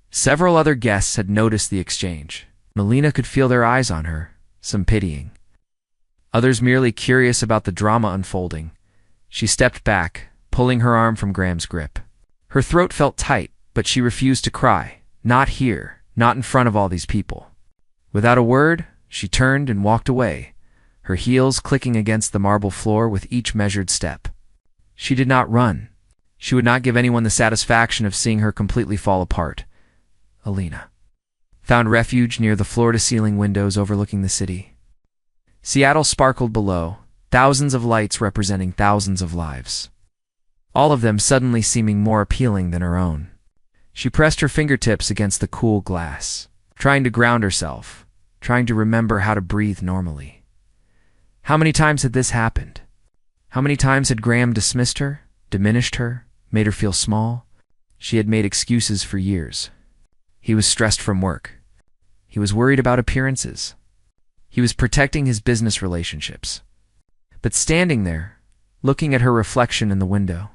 Several other guests had noticed the exchange. Alina could feel their eyes on her, some pitying. Others merely curious about the drama unfolding. She stepped back, pulling her arm from Graham's grip. Her throat felt tight, but she refused to cry. Not here, not in front of all these people. Without a word, she turned and walked away, her heels clicking against the marble floor with each measured step. She did not run. She would not give anyone the satisfaction of seeing her completely fall apart. Alina found refuge near the floor-to-ceiling windows overlooking the city. Seattle sparkled below, thousands of lights representing thousands of lives, all of them suddenly seeming more appealing than her own. She pressed her fingertips against the cool glass, trying to ground herself, trying to remember how to breathe normally. How many times had this happened? How many times had Graham dismissed her, diminished her, made her feel small? She had made excuses for years. He was stressed from work. He was worried about appearances. He was protecting his business relationships. But standing there, looking at her reflection in the window,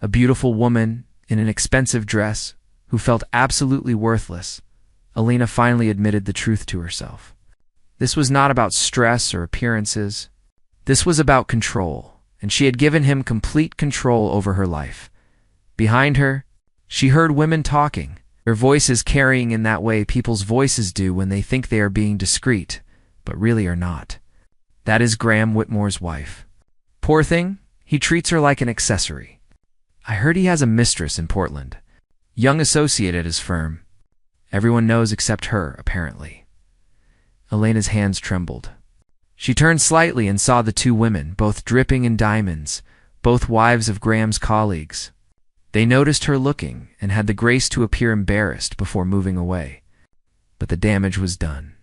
a beautiful woman in an expensive dress who felt absolutely worthless, Alina finally admitted the truth to herself. This was not about stress or appearances. This was about control, and she had given him complete control over her life. Behind her, she heard women talking, their voices carrying in that way people's voices do when they think they are being discreet, but really are not. That is Graham Whitmore's wife. Poor thing, he treats her like an accessory. I heard he has a mistress in Portland, young associate at his firm. Everyone knows except her, apparently. Elena's hands trembled. She turned slightly and saw the two women, both dripping in diamonds, both wives of Graham's colleagues. They noticed her looking and had the grace to appear embarrassed before moving away. But the damage was done.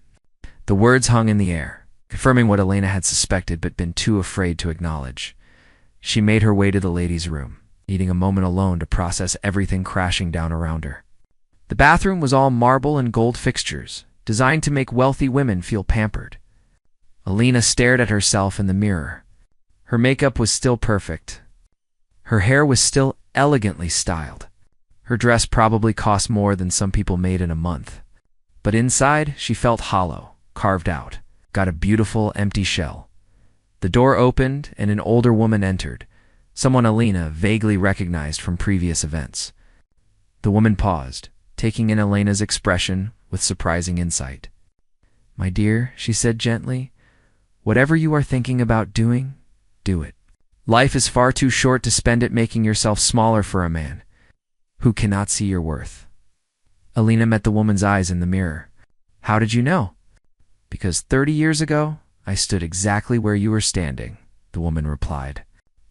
The words hung in the air, confirming what Elena had suspected but been too afraid to acknowledge. She made her way to the ladies' room, needing a moment alone to process everything crashing down around her. The bathroom was all marble and gold fixtures, designed to make wealthy women feel pampered. Alina stared at herself in the mirror. Her makeup was still perfect. Her hair was still elegantly styled. Her dress probably cost more than some people made in a month. But inside, she felt hollow, carved out, got a beautiful empty shell. The door opened and an older woman entered, someone Alina vaguely recognized from previous events. The woman paused, taking in Elena's expression with surprising insight. "My dear," she said gently, "whatever you are thinking about doing, do it. Life is far too short to spend it making yourself smaller for a man who cannot see your worth." Alina met the woman's eyes in the mirror. "How did you know?" "Because 30 years ago, I stood exactly where you were standing," the woman replied.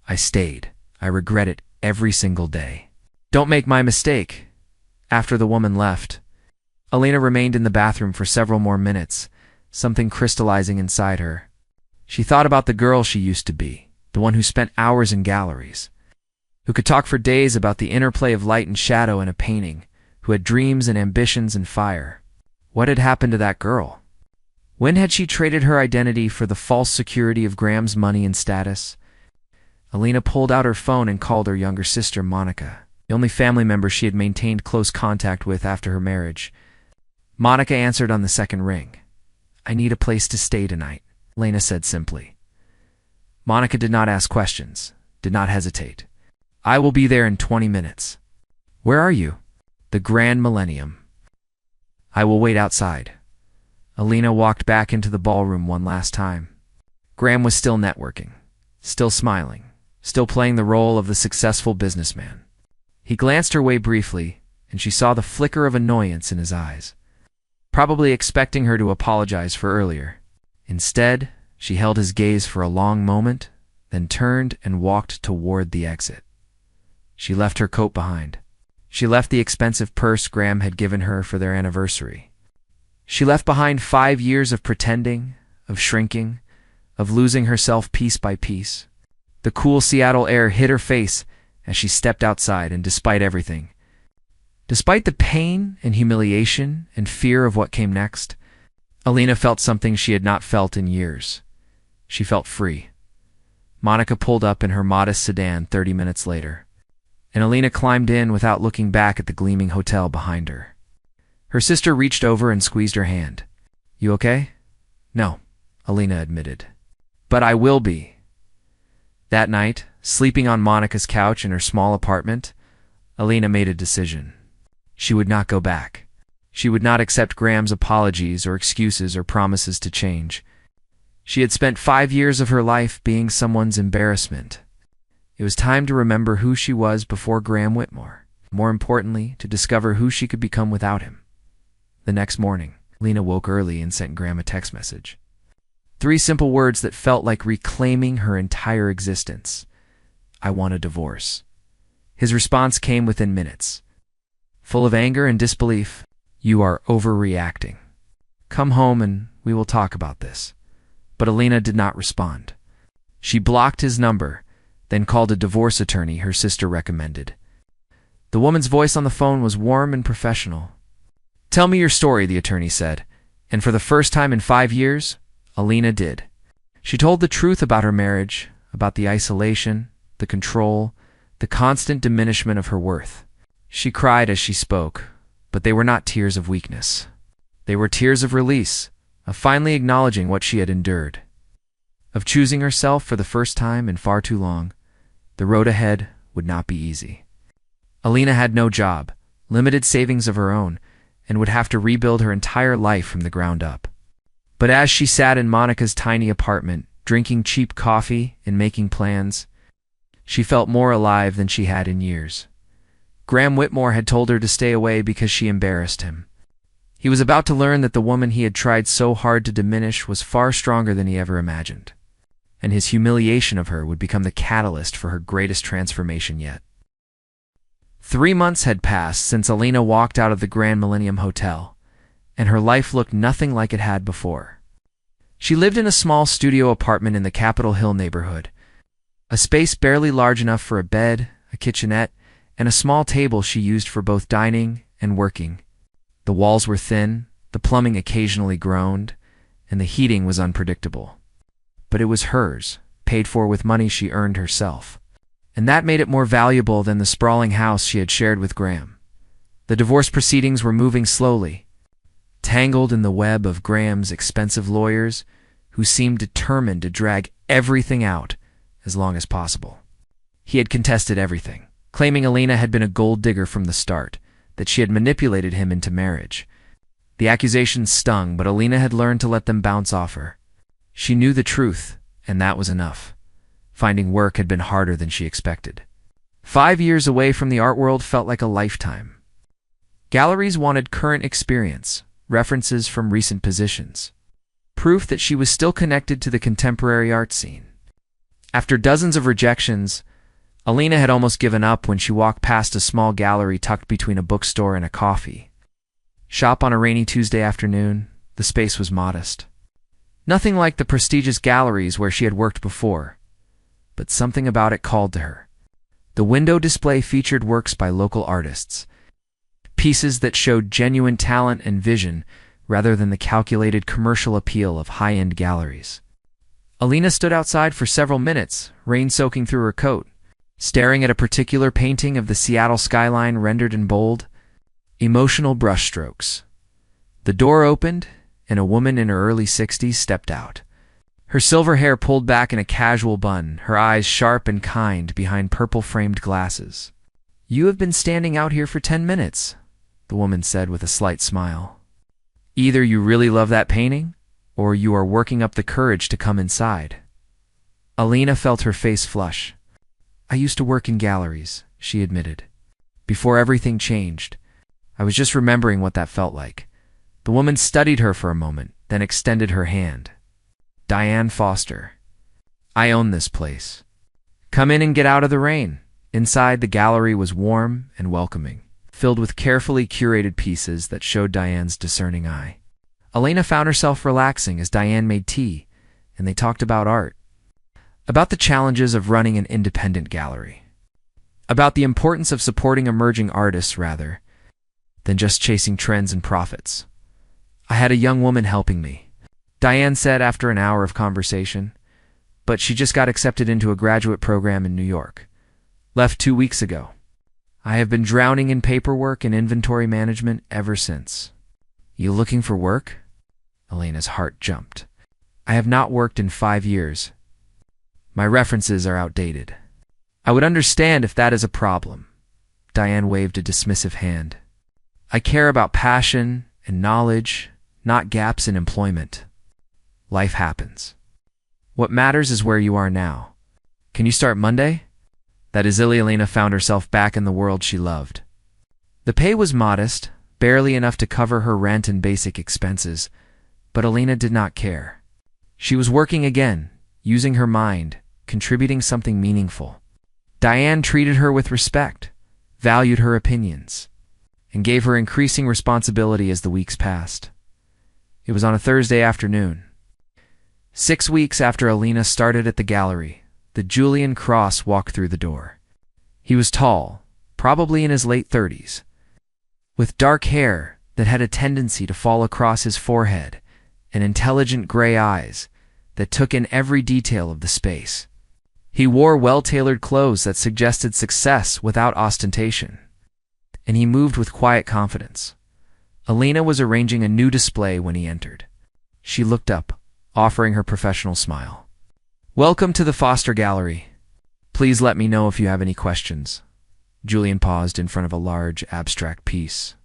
"I stayed. I regret it every single day. Don't make my mistake." After the woman left, Alina remained in the bathroom for several more minutes, something crystallizing inside her. She thought about the girl she used to be, the one who spent hours in galleries, who could talk for days about the interplay of light and shadow in a painting, who had dreams and ambitions and fire. What had happened to that girl? When had she traded her identity for the false security of Graham's money and status? Alina pulled out her phone and called her younger sister, Monica, the only family member she had maintained close contact with after her marriage. Monica answered on the second ring. "I need a place to stay tonight," Lena said simply. Monica did not ask questions, did not hesitate. I will be there in 20 minutes. Where are you? The Grand Millennium. I will wait outside. Alina walked back into the ballroom one last time. Graham was still networking, still smiling, still playing the role of the successful businessman. He glanced her way briefly, and she saw the flicker of annoyance in his eyes, probably expecting her to apologize for earlier. Instead, she held his gaze for a long moment, then turned and walked toward the exit. She left her coat behind. She left the expensive purse Graham had given her for their anniversary. She left behind 5 years of pretending, of shrinking, of losing herself piece by piece. The cool Seattle air hit her face as she stepped outside, and despite everything, despite the pain and humiliation and fear of what came next, Alina felt something she had not felt in years. She felt free. Monica pulled up in her modest sedan 30 minutes later, and Alina climbed in without looking back at the gleaming hotel behind her. Her sister reached over and squeezed her hand. You okay? No, Alina admitted. But I will be. That night, sleeping on Monica's couch in her small apartment, Alina made a decision. She would not go back. She would not accept Graham's apologies or excuses or promises to change. She had spent 5 years of her life being someone's embarrassment. It was time to remember who she was before Graham Whitmore. More importantly, to discover who she could become without him. The next morning, Lena woke early and sent Graham a text message. 3 simple words that felt like reclaiming her entire existence. I want a divorce. His response came within minutes. Full of anger and disbelief. You are overreacting. Come home and we will talk about this. But Alina did not respond. She blocked his number, then called a divorce attorney her sister recommended. The woman's voice on the phone was warm and professional. Tell me your story, the attorney said, and for the first time in 5 years, Alina did. She told the truth about her marriage, about the isolation, the control, the constant diminishment of her worth. She cried as she spoke, but they were not tears of weakness. They were tears of release, of finally acknowledging what she had endured, of choosing herself for the first time in far too long. The road ahead would not be easy. Alina had no job, limited savings of her own, and would have to rebuild her entire life from the ground up. But as she sat in Monica's tiny apartment, drinking cheap coffee and making plans, she felt more alive than she had in years. Graham Whitmore had told her to stay away because she embarrassed him. He was about to learn that the woman he had tried so hard to diminish was far stronger than he ever imagined, and his humiliation of her would become the catalyst for her greatest transformation yet. 3 months had passed since Alina walked out of the Grand Millennium Hotel, and her life looked nothing like it had before. She lived in a small studio apartment in the Capitol Hill neighborhood, a space barely large enough for a bed, a kitchenette, and a small table she used for both dining and working. The walls were thin, the plumbing occasionally groaned, and the heating was unpredictable. But it was hers, paid for with money she earned herself. And that made it more valuable than the sprawling house she had shared with Graham. The divorce proceedings were moving slowly, tangled in the web of Graham's expensive lawyers, who seemed determined to drag everything out as long as possible. He had contested everything, claiming Alina had been a gold digger from the start, that she had manipulated him into marriage. The accusations stung, but Alina had learned to let them bounce off her. She knew the truth, and that was enough. Finding work had been harder than she expected. 5 years away from the art world felt like a lifetime. Galleries wanted current experience, references from recent positions, proof that she was still connected to the contemporary art scene. After dozens of rejections, Alina had almost given up when she walked past a small gallery tucked between a bookstore and a coffee shop on a rainy Tuesday afternoon. The space was modest. Nothing like the prestigious galleries where she had worked before, but something about it called to her. The window display featured works by local artists, pieces that showed genuine talent and vision rather than the calculated commercial appeal of high-end galleries. Alina stood outside for several minutes, rain soaking through her coat, staring at a particular painting of the Seattle skyline rendered in bold, emotional brushstrokes. The door opened, and a woman in her early 60s stepped out. Her silver hair pulled back in a casual bun, her eyes sharp and kind behind purple-framed glasses. "You have been standing out here for 10 minutes," the woman said with a slight smile. "Either you really love that painting, or you are working up the courage to come inside." Alina felt her face flush. "I used to work in galleries," she admitted. "Before everything changed. I was just remembering what that felt like." The woman studied her for a moment, then extended her hand. "Diane Foster. I own this place. Come in and get out of the rain." Inside, the gallery was warm and welcoming, filled with carefully curated pieces that showed Diane's discerning eye. Alina found herself relaxing as Diane made tea, and they talked about art. About the challenges of running an independent gallery. About the importance of supporting emerging artists rather than just chasing trends and profits. "I had a young woman helping me," Diane said after an hour of conversation, "but she just got accepted into a graduate program in New York. Left 2 weeks ago. I have been drowning in paperwork and inventory management ever since." "You looking for work?" Alina's heart jumped. "I have not worked in 5 years. My references are outdated." "I would understand if that is a problem." Diane waved a dismissive hand. "I care about passion and knowledge, not gaps in employment. Life happens. What matters is where you are now. Can you start Monday?" That is, Alina found herself back in the world she loved. The pay was modest, barely enough to cover her rent and basic expenses, but Alina did not care. She was working again, using her mind, contributing something meaningful. Diane treated her with respect, valued her opinions, and gave her increasing responsibility as the weeks passed. It was on a Thursday afternoon. 6 weeks after Alina started at the gallery, the Julian Cross walked through the door. He was tall, probably in his late 30s, with dark hair that had a tendency to fall across his forehead and intelligent gray eyes that took in every detail of the space. He wore well-tailored clothes that suggested success without ostentation, and he moved with quiet confidence. Alina was arranging a new display when he entered. She looked up, offering her professional smile. "Welcome to the Foster Gallery. Please let me know if you have any questions." Julian paused in front of a large, abstract piece.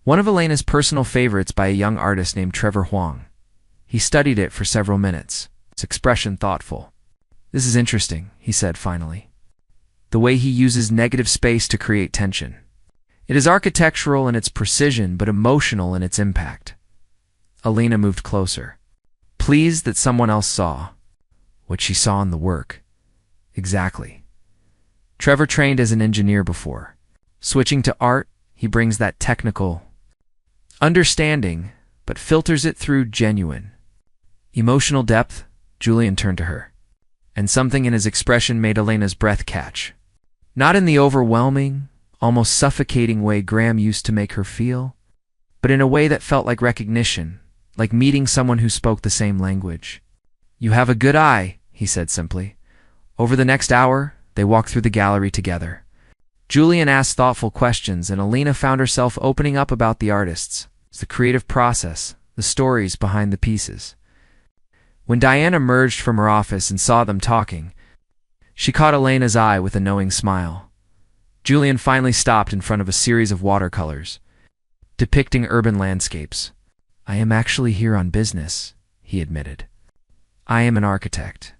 One of Alina's personal favorites by a young artist named Trevor Huang. He studied it for several minutes, its expression thoughtful. "This is interesting," he said finally. "The way he uses negative space to create tension. It is architectural in its precision, but emotional in its impact." Alina moved closer, pleased that someone else saw what she saw in the work. Exactly. Trevor trained as an engineer before. Switching to art, he brings that technical understanding, but filters it through genuine, emotional depth. Julian turned to her, and something in his expression made Alina's breath catch. Not in the overwhelming, almost suffocating way Graham used to make her feel, but in a way that felt like recognition, like meeting someone who spoke the same language. "You have a good eye," he said simply. Over the next hour, they walked through the gallery together. Julian asked thoughtful questions, and Alina found herself opening up about the artists, the creative process, the stories behind the pieces. When Diane emerged from her office and saw them talking, she caught Alina's eye with a knowing smile. Julian finally stopped in front of a series of watercolors, depicting urban landscapes. "I am actually here on business," he admitted. "I am an architect.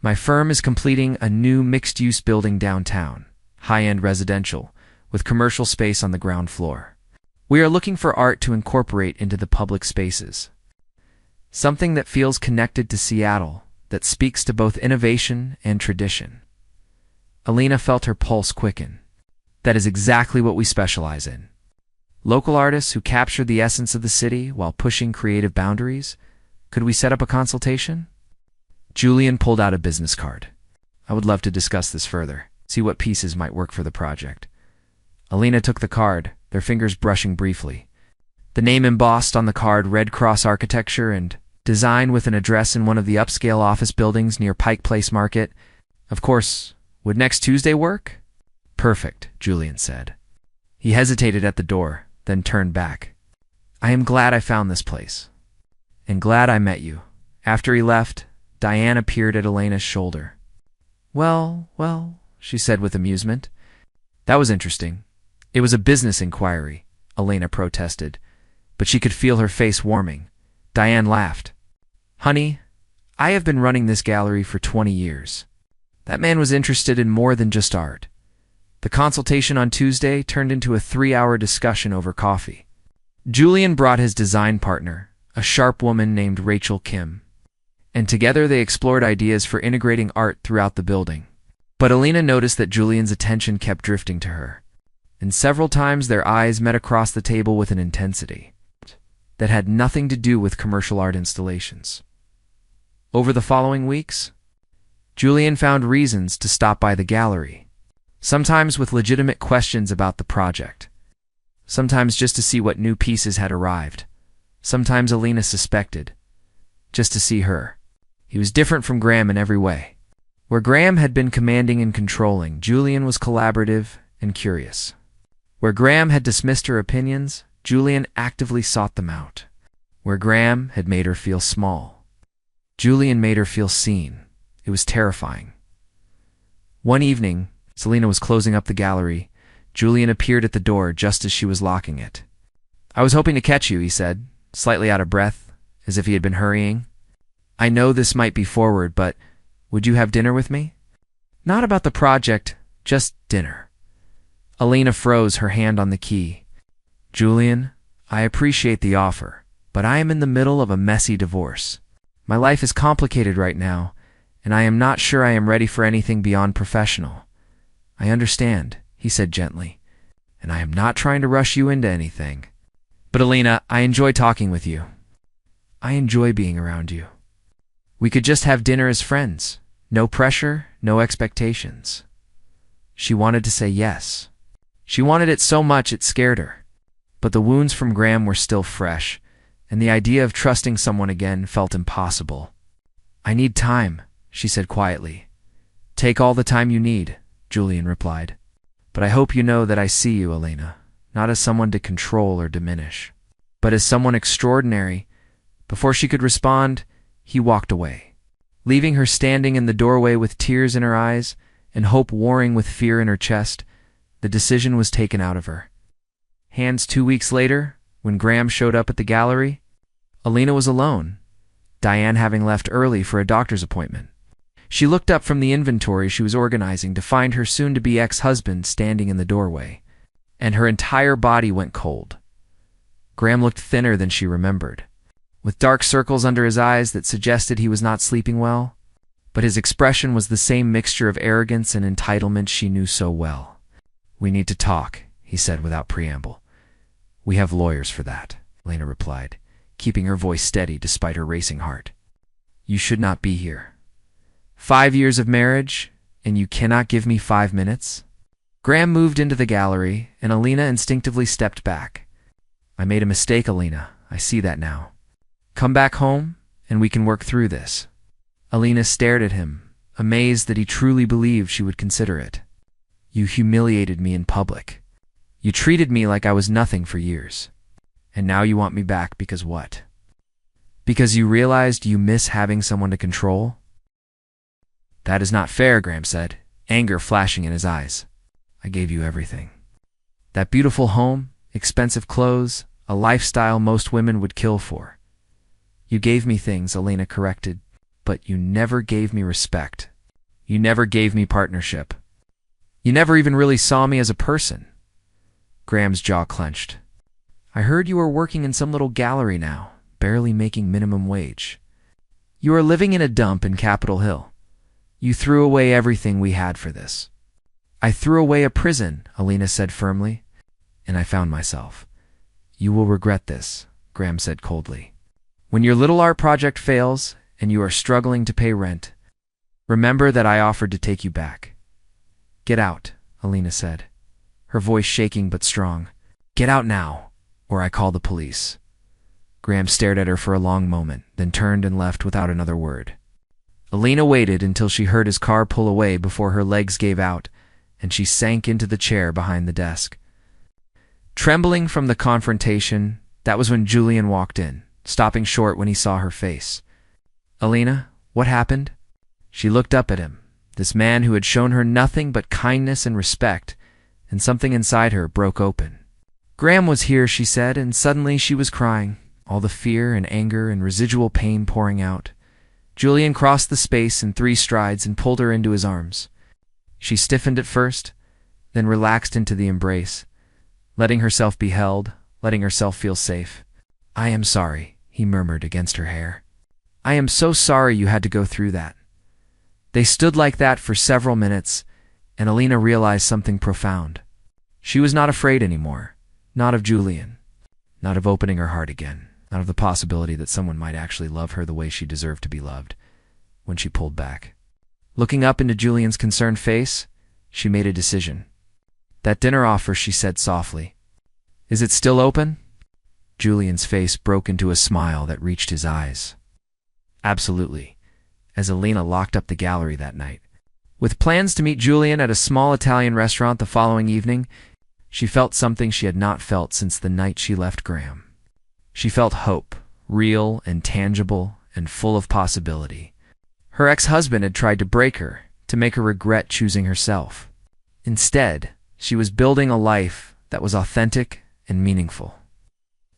My firm is completing a new mixed-use building downtown, high-end residential, with commercial space on the ground floor. We are looking for art to incorporate into the public spaces. Something that feels connected to Seattle, that speaks to both innovation and tradition." Alina felt her pulse quicken. "That is exactly what we specialize in. Local artists who capture the essence of the city while pushing creative boundaries. Could we set up a consultation?" Julian pulled out a business card. "I would love to discuss this further, see what pieces might work for the project." Alina took the card, their fingers brushing briefly. The name embossed on the card read Cross Architecture and Design with an address in one of the upscale office buildings near Pike Place Market. "Of course, would next Tuesday work?" "Perfect," Julian said. He hesitated at the door, then turned back. "I am glad I found this place. And glad I met you." After he left, Diane appeared at Elena's shoulder. Well, she said with amusement. That was interesting. It was a business inquiry, Elena protested, but she could feel her face warming. Diane laughed. Honey, I have been running this gallery for 20 years. That man was interested in more than just art. The consultation on Tuesday turned into a 3-hour discussion over coffee. Julian brought his design partner, a sharp woman named Rachel Kim, and together they explored ideas for integrating art throughout the building. But Elena noticed that Julian's attention kept drifting to her, and several times their eyes met across the table with an intensity that had nothing to do with commercial art installations. Over the following weeks, Julian found reasons to stop by the gallery, sometimes with legitimate questions about the project, sometimes just to see what new pieces had arrived, sometimes Elena suspected, just to see her. He was different from Graham in every way. Where Graham had been commanding and controlling, Julian was collaborative and curious. Where Graham had dismissed her opinions, Julian actively sought them out. Where Graham had made her feel small, Julian made her feel seen. It was terrifying. One evening, Selena was closing up the gallery. Julian appeared at the door just as she was locking it. I was hoping to catch you, he said, slightly out of breath, as if he had been hurrying. I know this might be forward, but would you have dinner with me? Not about the project, just dinner. Elena froze, her hand on the key. Julian, I appreciate the offer, but I am in the middle of a messy divorce. My life is complicated right now, and I am not sure I am ready for anything beyond professional. I understand, he said gently, and I am not trying to rush you into anything. But Elena, I enjoy talking with you. I enjoy being around you. We could just have dinner as friends. No pressure, no expectations. She wanted to say yes. She wanted it so much it scared her. But the wounds from Graham were still fresh, and the idea of trusting someone again felt impossible. I need time, she said quietly. Take all the time you need, Julian replied. But I hope you know that I see you, Elena, not as someone to control or diminish, but as someone extraordinary. Before she could respond, he walked away, leaving her standing in the doorway with tears in her eyes and hope warring with fear in her chest. The decision was taken out of her hands. 2 weeks later, when Graham showed up at the gallery, Elena was alone, Diane having left early for a doctor's appointment. She looked up from the inventory she was organizing to find her soon-to-be ex-husband standing in the doorway, and her entire body went cold. Graham looked thinner than she remembered, with dark circles under his eyes that suggested he was not sleeping well, but his expression was the same mixture of arrogance and entitlement she knew so well. We need to talk, he said without preamble. We have lawyers for that, Elena replied, keeping her voice steady despite her racing heart. You should not be here. 5 years of marriage, and you cannot give me 5 minutes? Graham moved into the gallery, and Elena instinctively stepped back. I made a mistake, Elena. I see that now. Come back home, and we can work through this. Elena stared at him, amazed that he truly believed she would consider it. You humiliated me in public. You treated me like I was nothing for years. And now you want me back because what? Because you realized you miss having someone to control? That is not fair, Graham said, anger flashing in his eyes. I gave you everything. That beautiful home, expensive clothes, a lifestyle most women would kill for. You gave me things, Elena corrected, but you never gave me respect. You never gave me partnership. You never even really saw me as a person. Graham's jaw clenched. I heard you were working in some little gallery now, barely making minimum wage. You are living in a dump in Capitol Hill. You threw away everything we had for this. I threw away a prison, Elena said firmly, and I found myself. You will regret this, Graham said coldly. When your little art project fails and you are struggling to pay rent, remember that I offered to take you back. Get out, Elena said, her voice shaking but strong. Get out now, or I call the police. Graham stared at her for a long moment, then turned and left without another word. Elena waited until she heard his car pull away before her legs gave out, and she sank into the chair behind the desk. Trembling from the confrontation, that was when Julian walked in, stopping short when he saw her face. Elena, What happened? She looked up at him, this man who had shown her nothing but kindness and respect, and something inside her broke open. Graham was here, she said, and suddenly she was crying, all the fear and anger and residual pain pouring out. Julian crossed the space in 3 strides and pulled her into his arms. She stiffened at first, then relaxed into the embrace, letting herself be held, letting herself feel safe. "I am sorry," he murmured against her hair. "I am so sorry you had to go through that." They stood like that for several minutes, and Alina realized something profound. She was not afraid anymore, not of Julian, not of opening her heart again, not of the possibility that someone might actually love her the way she deserved to be loved. When she pulled back, looking up into Julian's concerned face, she made a decision. "That dinner offer," she said softly. "Is it still open?" Julian's face broke into a smile that reached his eyes. "Absolutely," as Alina locked up the gallery that night. With plans to meet Julian at a small Italian restaurant the following evening, she felt something she had not felt since the night she left Graham. She felt hope, real and tangible and full of possibility. Her ex-husband had tried to break her, to make her regret choosing herself. Instead, she was building a life that was authentic and meaningful.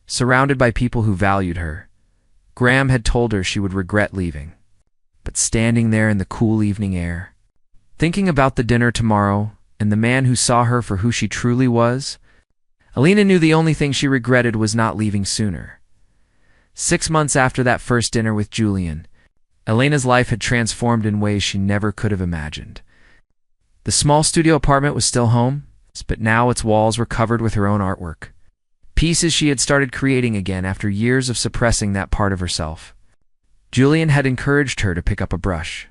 Surrounded by people who valued her, Graham had told her she would regret leaving. But standing there in the cool evening air, thinking about the dinner tomorrow and the man who saw her for who she truly was, Alina knew the only thing she regretted was not leaving sooner. 6 months after that first dinner with Julian, Alina's life had transformed in ways she never could have imagined. The small studio apartment was still home, but now its walls were covered with her own artwork. Pieces she had started creating again after years of suppressing that part of herself. Julian had encouraged her to pick up a brush,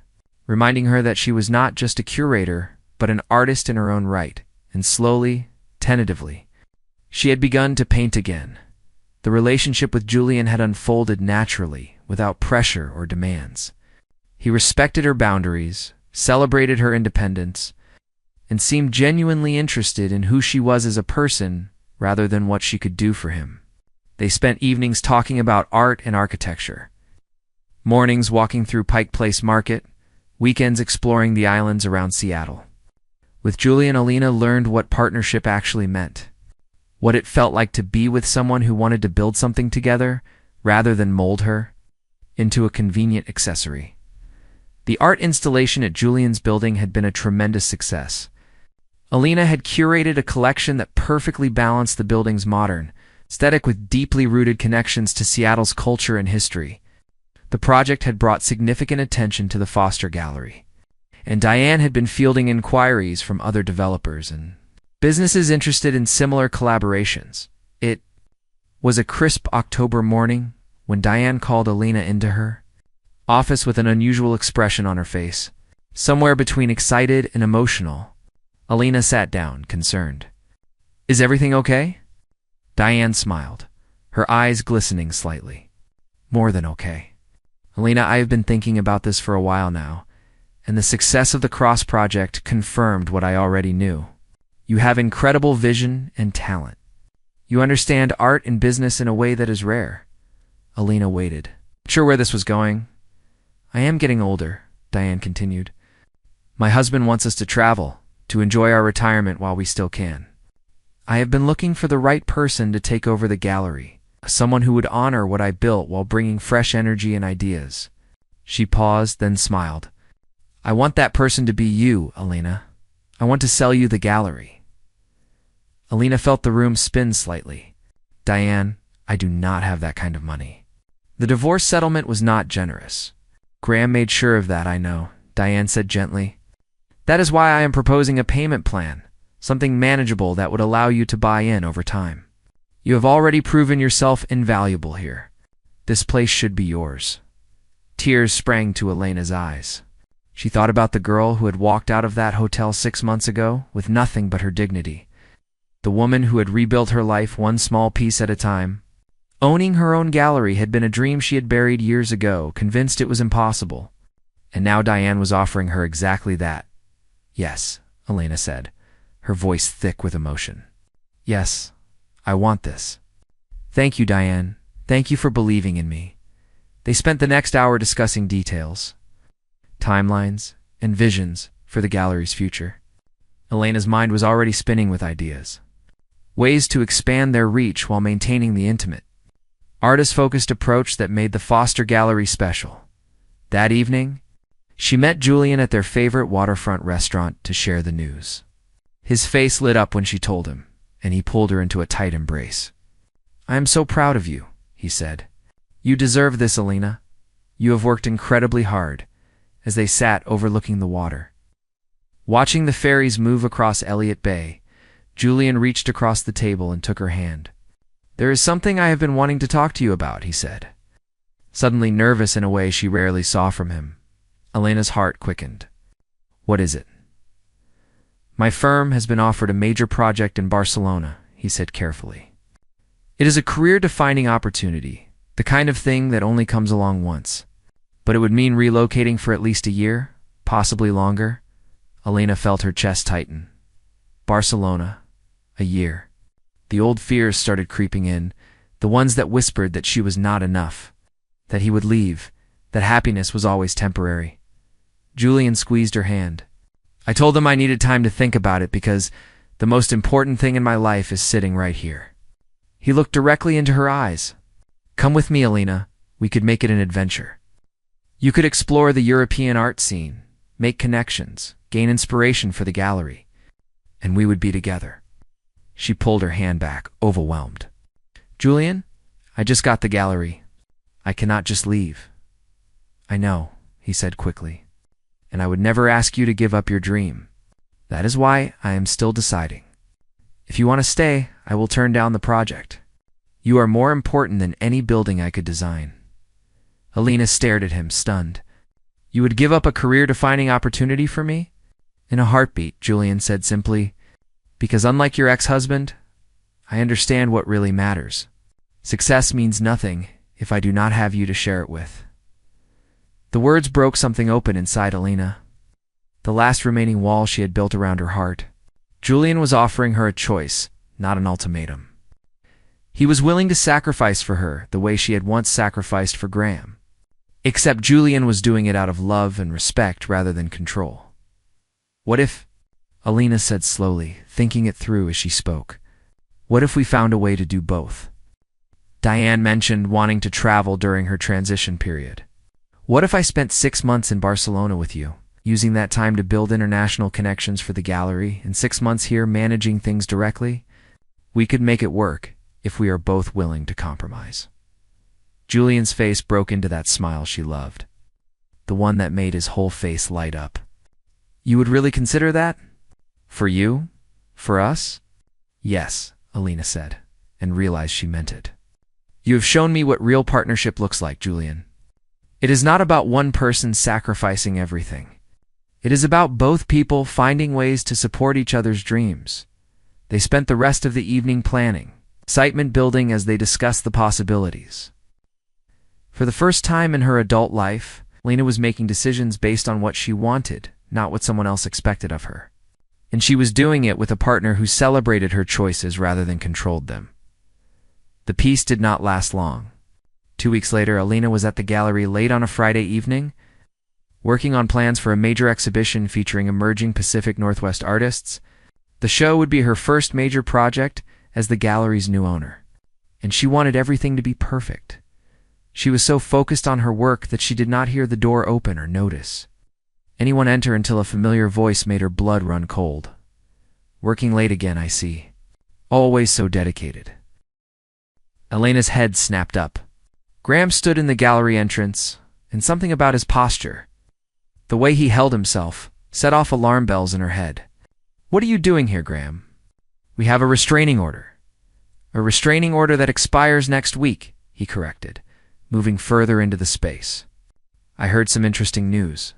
reminding her that she was not just a curator, but an artist in her own right, and slowly, tentatively, she had begun to paint again. The relationship with Julian had unfolded naturally, without pressure or demands. He respected her boundaries, celebrated her independence, and seemed genuinely interested in who she was as a person rather than what she could do for him. They spent evenings talking about art and architecture, mornings walking through Pike Place Market, weekends exploring the islands around Seattle. With Julian, Alina learned what partnership actually meant, what it felt like to be with someone who wanted to build something together rather than mold her into a convenient accessory. The art installation at Julian's building had been a tremendous success. Alina had curated a collection that perfectly balanced the building's modern aesthetic with deeply rooted connections to Seattle's culture and history. The project had brought significant attention to the Foster Gallery, and Diane had been fielding inquiries from other developers and businesses interested in similar collaborations. It was a crisp October morning when Diane called Alina into her office with an unusual expression on her face, somewhere between excited and emotional. Alina sat down, concerned. "Is everything okay?" Diane smiled, her eyes glistening slightly. "More than okay. Alina, I have been thinking about this for a while now, and the success of the Cross project confirmed what I already knew. You have incredible vision and talent. You understand art and business in a way that is rare." Alina waited, not sure where this was going. "I am getting older," Diane continued. "My husband wants us to travel, to enjoy our retirement while we still can. I have been looking for the right person to take over the gallery, someone who would honor what I built while bringing fresh energy and ideas." She paused, then smiled. "I want that person to be you, Alina. I want to sell you the gallery." Alina felt the room spin slightly. "Diane, I do not have that kind of money." The divorce settlement was not generous. "Graham made sure of that, I know," Diane said gently. "That is why I am proposing a payment plan, something manageable that would allow you to buy in over time. You have already proven yourself invaluable here. This place should be yours." Tears sprang to Alina's eyes. She thought about the girl who had walked out of that hotel 6 months ago with nothing but her dignity. The woman who had rebuilt her life one small piece at a time. Owning her own gallery had been a dream she had buried years ago, convinced it was impossible. And now Diane was offering her exactly that. "Yes," Alina said, her voice thick with emotion. "Yes, I want this." "Thank you, Diane. Thank you for believing in me." They spent the next hour discussing details. timelines, and visions for the gallery's future. Elena's mind was already spinning with ideas. Ways to expand their reach while maintaining the intimate, artist-focused approach that made the Foster Gallery special. That evening, she met Julian at their favorite waterfront restaurant to share the news. His face lit up when she told him, and he pulled her into a tight embrace. "I am so proud of you," he said. "You deserve this, Elena. You have worked incredibly hard," as they sat overlooking the water. Watching the ferries move across Elliott Bay, Julian reached across the table and took her hand. "There is something I have been wanting to talk to you about," he said. Suddenly nervous in a way she rarely saw from him, Elena's heart quickened. "What is it?" "My firm has been offered a major project in Barcelona," he said carefully. "It is a career-defining opportunity, the kind of thing that only comes along once. But it would mean relocating for at least a year, possibly longer." Elena felt her chest tighten. Barcelona, a year. The old fears started creeping in, the ones that whispered that she was not enough, that he would leave, that happiness was always temporary. Julian squeezed her hand. "I told them I needed time to think about it because the most important thing in my life is sitting right here." He looked directly into her eyes. "Come with me, Elena. We could make it an adventure. You could explore the European art scene, make connections, gain inspiration for the gallery, and we would be together." She pulled her hand back, overwhelmed. "Julian, I just got the gallery. I cannot just leave." "I know," he said quickly, "and I would never ask you to give up your dream. That is why I am still deciding. If you want to stay, I will turn down the project. You are more important than any building I could design." Elena stared at him, stunned. "You would give up a career-defining opportunity for me?" "In a heartbeat," Julian said simply, "because unlike your ex-husband, I understand what really matters. Success means nothing if I do not have you to share it with." The words broke something open inside Elena, the last remaining wall she had built around her heart. Julian was offering her a choice, not an ultimatum. He was willing to sacrifice for her the way she had once sacrificed for Graham. Except Julian was doing it out of love and respect rather than control. "What if," Elena said slowly, thinking it through as she spoke, "what if we found a way to do both?" Diane mentioned wanting to travel during her transition period. "What if I spent 6 months in Barcelona with you, using that time to build international connections for the gallery, and 6 months here managing things directly? We could make it work if we are both willing to compromise." Julian's face broke into that smile she loved, the one that made his whole face light up. "You would really consider that? For you? For us?" "Yes," Elena said, and realized she meant it. "You have shown me what real partnership looks like, Julian. It is not about one person sacrificing everything. It is about both people finding ways to support each other's dreams." They spent the rest of the evening planning, excitement building as they discussed the possibilities. For the first time in her adult life, Elena was making decisions based on what she wanted, not what someone else expected of her. And she was doing it with a partner who celebrated her choices rather than controlled them. The peace did not last long. 2 weeks later, Elena was at the gallery late on a Friday evening, working on plans for a major exhibition featuring emerging Pacific Northwest artists. The show would be her first major project as the gallery's new owner, and she wanted everything to be perfect. She was so focused on her work that she did not hear the door open or notice anyone enter until a familiar voice made her blood run cold. "Working late again, I see. Always so dedicated." Elena's head snapped up. Graham stood in the gallery entrance, and something about his posture, the way he held himself, set off alarm bells in her head. "What are you doing here, Graham?" "We have a restraining order." "A restraining order that expires next week," he corrected, moving further into the space. "I heard some interesting news.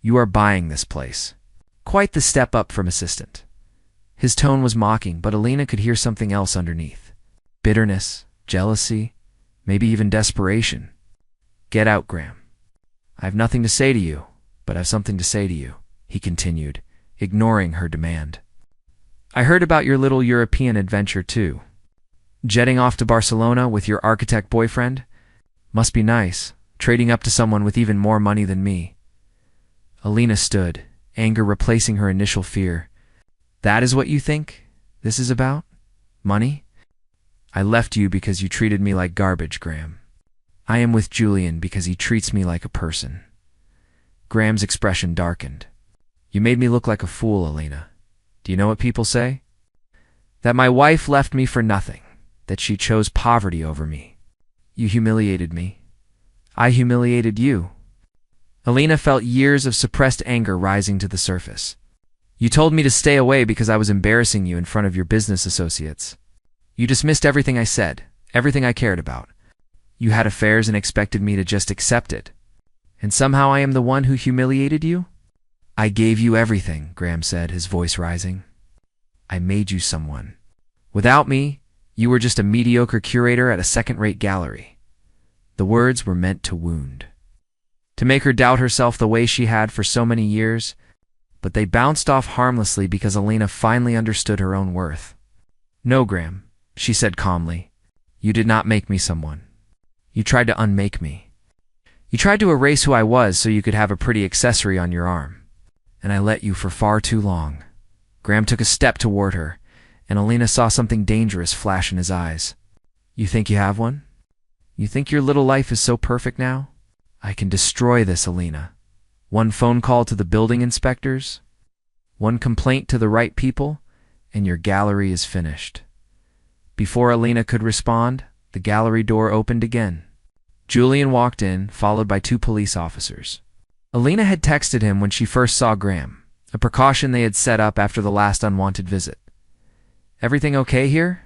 You are buying this place." Quite the step up from assistant. His tone was mocking, but Elena could hear something else underneath. Bitterness, jealousy, maybe even desperation. "Get out, Graham. I have nothing to say to you, but I have something to say to you," he continued, ignoring her demand. "I heard about your little European adventure too. Jetting off to Barcelona with your architect boyfriend? Must be nice, trading up to someone with even more money than me." Alina stood, anger replacing her initial fear. That is what you think this is about? Money? I left you because you treated me like garbage, Graham. I am with Julian because he treats me like a person. Graham's expression darkened. You made me look like a fool, Alina. Do you know what people say? That my wife left me for nothing, that she chose poverty over me. You humiliated me. I humiliated you. Alina felt years of suppressed anger rising to the surface. You told me to stay away because I was embarrassing you in front of your business associates. You dismissed everything I said, everything I cared about. You had affairs and expected me to just accept it. And somehow I am the one who humiliated you? I gave you everything, Graham said, his voice rising. I made you someone. Without me, you were just a mediocre curator at a second-rate gallery. The words were meant to wound, to make her doubt herself the way she had for so many years, but they bounced off harmlessly because Alina finally understood her own worth. No, Graham, she said calmly. You did not make me someone. You tried to unmake me. You tried to erase who I was so you could have a pretty accessory on your arm. And I let you for far too long. Graham took a step toward her, and Alina saw something dangerous flash in his eyes. You think you have one? You think your little life is so perfect now? I can destroy this, Alina. One phone call to the building inspectors, one complaint to the right people, and your gallery is finished. Before Alina could respond, the gallery door opened again. Julian walked in, followed by 2 police officers. Alina had texted him when she first saw Graham, a precaution they had set up after the last unwanted visit. Everything okay here?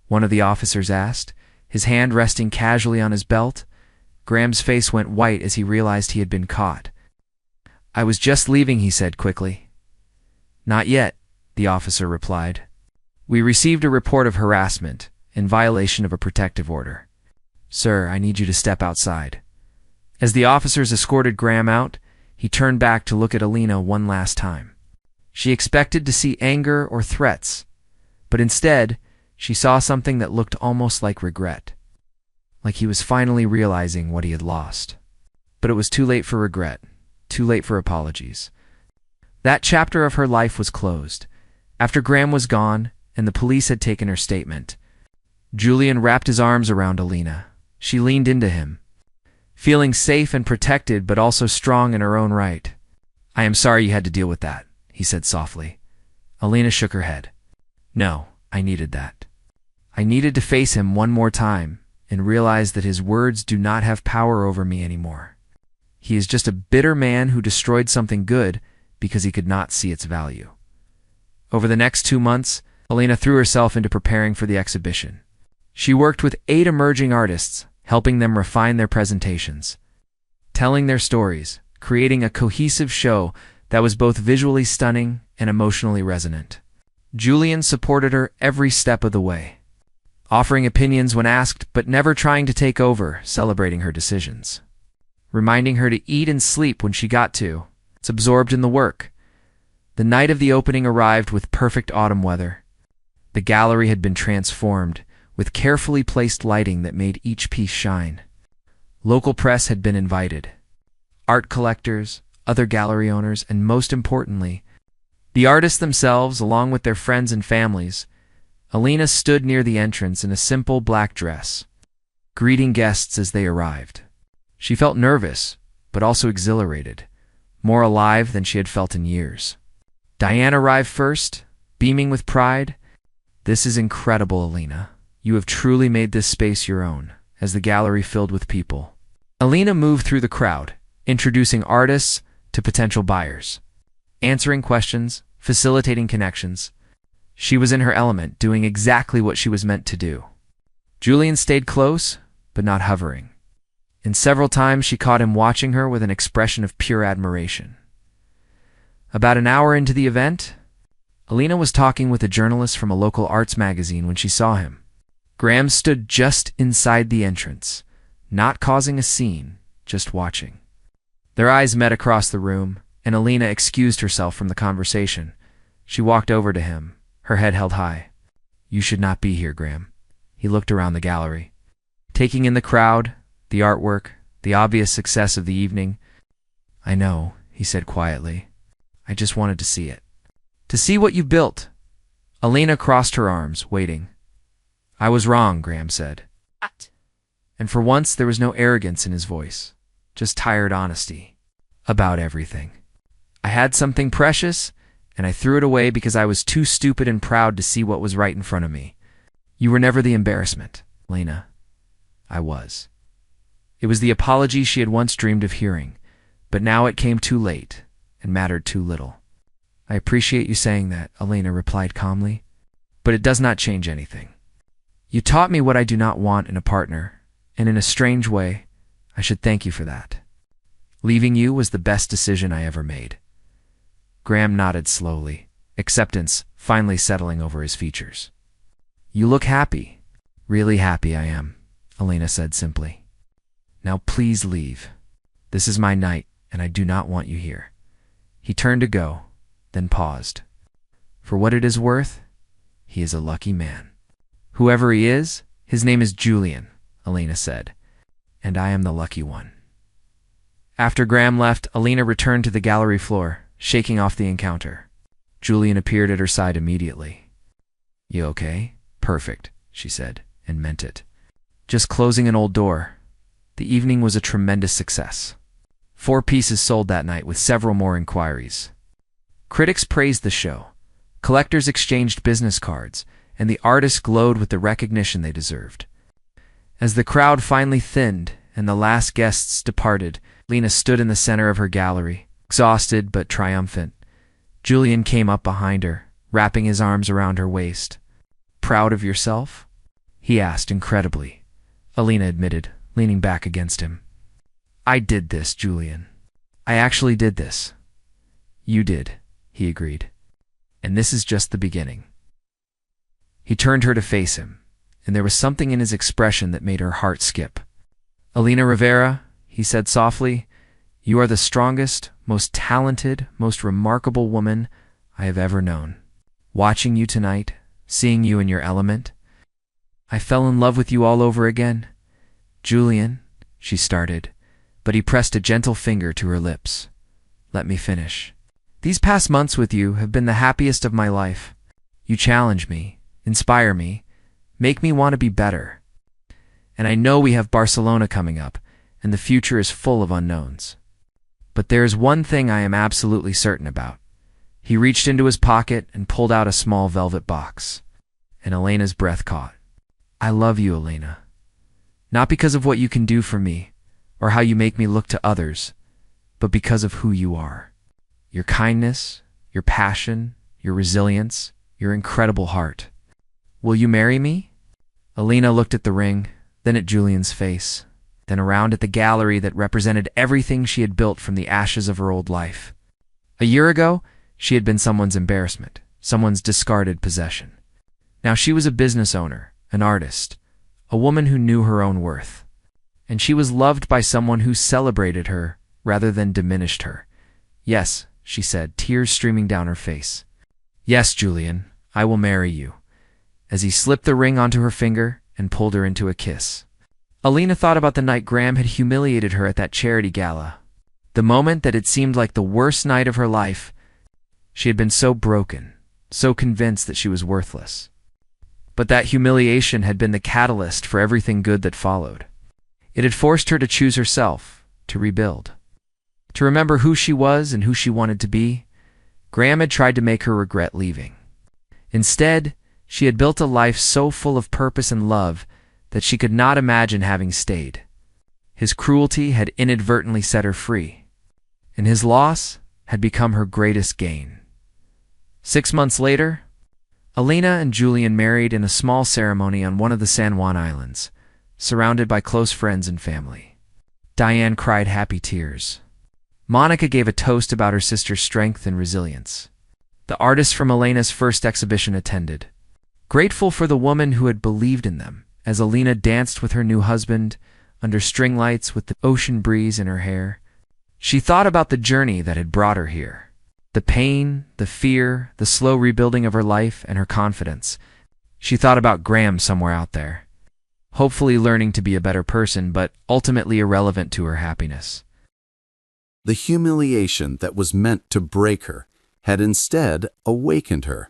One of the officers asked, his hand resting casually on his belt. Graham's face went white as he realized he had been caught. I was just leaving, he said quickly. Not yet, the officer replied. We received a report of harassment in violation of a protective order. Sir, I need you to step outside. As the officers escorted Graham out, he turned back to look at Alina one last time. She expected to see anger or threats, but instead, she saw something that looked almost like regret. Like he was finally realizing what he had lost. But it was too late for regret, too late for apologies. That chapter of her life was closed. After Graham was gone, and the police had taken her statement, Julian wrapped his arms around Alina. She leaned into him, feeling safe and protected but also strong in her own right. I am sorry you had to deal with that, he said softly. Alina shook her head. No, I needed that. I needed to face him one more time and realize that his words do not have power over me anymore. He is just a bitter man who destroyed something good because he could not see its value. Over the next 2 months, Alina threw herself into preparing for the exhibition. She worked with 8 emerging artists, helping them refine their presentations, telling their stories, creating a cohesive show that was both visually stunning and emotionally resonant. Julian supported her every step of the way, offering opinions when asked but never trying to take over, celebrating her decisions, reminding her to eat and sleep when she got to. It's absorbed in the work. The night of the opening arrived with perfect autumn weather. The gallery had been transformed, with carefully placed lighting that made each piece shine. Local press had been invited. Art collectors, other gallery owners, and most importantly, the artists themselves, along with their friends and families. Alina stood near the entrance in a simple black dress, greeting guests as they arrived. She felt nervous, but also exhilarated, more alive than she had felt in years. Diane arrived first, beaming with pride. This is incredible, Alina. You have truly made this space your own, as the gallery filled with people. Alina moved through the crowd, introducing artists to potential buyers, answering questions, facilitating connections. She was in her element, doing exactly what she was meant to do. Julian stayed close, but not hovering. And several times she caught him watching her with an expression of pure admiration. About an hour into the event, Alina was talking with a journalist from a local arts magazine when she saw him. Graham stood just inside the entrance, not causing a scene, just watching. Their eyes met across the room, and Alina excused herself from the conversation. She walked over to him, her head held high. You should not be here, Graham. He looked around the gallery, taking in the crowd, the artwork, the obvious success of the evening. I know, he said quietly. I just wanted to see it. To see what you built. Elena crossed her arms, waiting. I was wrong, Graham said. What? And for once there was no arrogance in his voice, just tired honesty. About everything. I had something precious, and I threw it away because I was too stupid and proud to see what was right in front of me. You were never the embarrassment, Elena. I was. It was the apology she had once dreamed of hearing, but now it came too late and mattered too little. I appreciate you saying that, Elena replied calmly, but it does not change anything. You taught me what I do not want in a partner, and in a strange way, I should thank you for that. Leaving you was the best decision I ever made. Graham nodded slowly, acceptance finally settling over his features. You look happy. Really happy I am, Elena said simply. Now please leave. This is my night, and I do not want you here. He turned to go, then paused. For what it is worth, he is a lucky man. Whoever he is, his name is Julian, Elena said, and I am the lucky one. After Graham left, Elena returned to the gallery floor, shaking off the encounter. Julian appeared at her side immediately. You okay? Perfect, she said, and meant it. Just closing an old door. The evening was a tremendous success. 4 pieces sold that night with several more inquiries. Critics praised the show. Collectors exchanged business cards, and the artists glowed with the recognition they deserved. As the crowd finally thinned and the last guests departed, Lena stood in the center of her gallery, exhausted but triumphant. Julian came up behind her, wrapping his arms around her waist. Proud of yourself? He asked incredibly. Elena admitted, leaning back against him. I did this, Julian. I actually did this. You did, he agreed. And this is just the beginning. He turned her to face him, and there was something in his expression that made her heart skip. Elena Rivera, he said softly, you are the strongest, most talented, most remarkable woman I have ever known. Watching you tonight, seeing you in your element, I fell in love with you all over again. Julian, she started, but he pressed a gentle finger to her lips. Let me finish. These past months with you have been the happiest of my life. You challenge me, inspire me, make me want to be better. And I know we have Barcelona coming up, and the future is full of unknowns. But there is one thing I am absolutely certain about. He reached into his pocket and pulled out a small velvet box. And Elena's breath caught. I love you, Elena. Not because of what you can do for me, or how you make me look to others, but because of who you are. Your kindness, your passion, your resilience, your incredible heart. Will you marry me? Elena looked at the ring, then at Julian's face, then around at the gallery that represented everything she had built from the ashes of her old life. A year ago, she had been someone's embarrassment, someone's discarded possession. Now she was a business owner, an artist, a woman who knew her own worth. And she was loved by someone who celebrated her rather than diminished her. Yes, she said, tears streaming down her face. Yes, Julian, I will marry you. As he slipped the ring onto her finger and pulled her into a kiss. Elena thought about the night Graham had humiliated her at that charity gala. The moment that it seemed like the worst night of her life. She had been so broken, so convinced that she was worthless. But that humiliation had been the catalyst for everything good that followed. It had forced her to choose herself, to rebuild. To remember who she was and who she wanted to be. Graham had tried to make her regret leaving. Instead, she had built a life so full of purpose and love that she could not imagine having stayed. His cruelty had inadvertently set her free, and his loss had become her greatest gain. 6 months later, Elena and Julian married in a small ceremony on one of the San Juan Islands, surrounded by close friends and family. Diane cried happy tears. Monica gave a toast about her sister's strength and resilience. The artists from Elena's first exhibition attended, grateful for the woman who had believed in them, as Elena danced with her new husband under string lights with the ocean breeze in her hair. She thought about the journey that had brought her here. The pain, the fear, the slow rebuilding of her life and her confidence. She thought about Graham somewhere out there, hopefully learning to be a better person, but ultimately irrelevant to her happiness. The humiliation that was meant to break her had instead awakened her.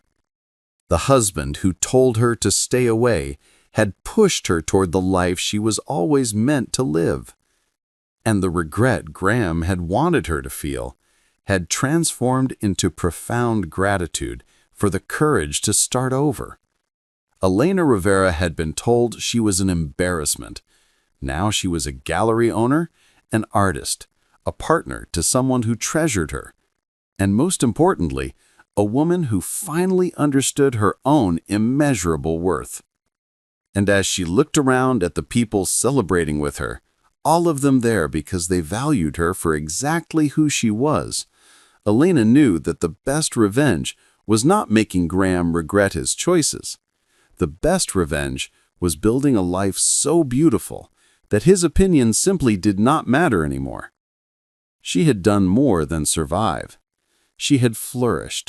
The husband who told her to stay away had pushed her toward the life she was always meant to live. And the regret Graham had wanted her to feel had transformed into profound gratitude for the courage to start over. Elena Rivera had been told she was an embarrassment. Now she was a gallery owner, an artist, a partner to someone who treasured her, and most importantly, a woman who finally understood her own immeasurable worth. And as she looked around at the people celebrating with her, all of them there because they valued her for exactly who she was, Elena knew that the best revenge was not making Graham regret his choices. The best revenge was building a life so beautiful that his opinion simply did not matter anymore. She had done more than survive. She had flourished.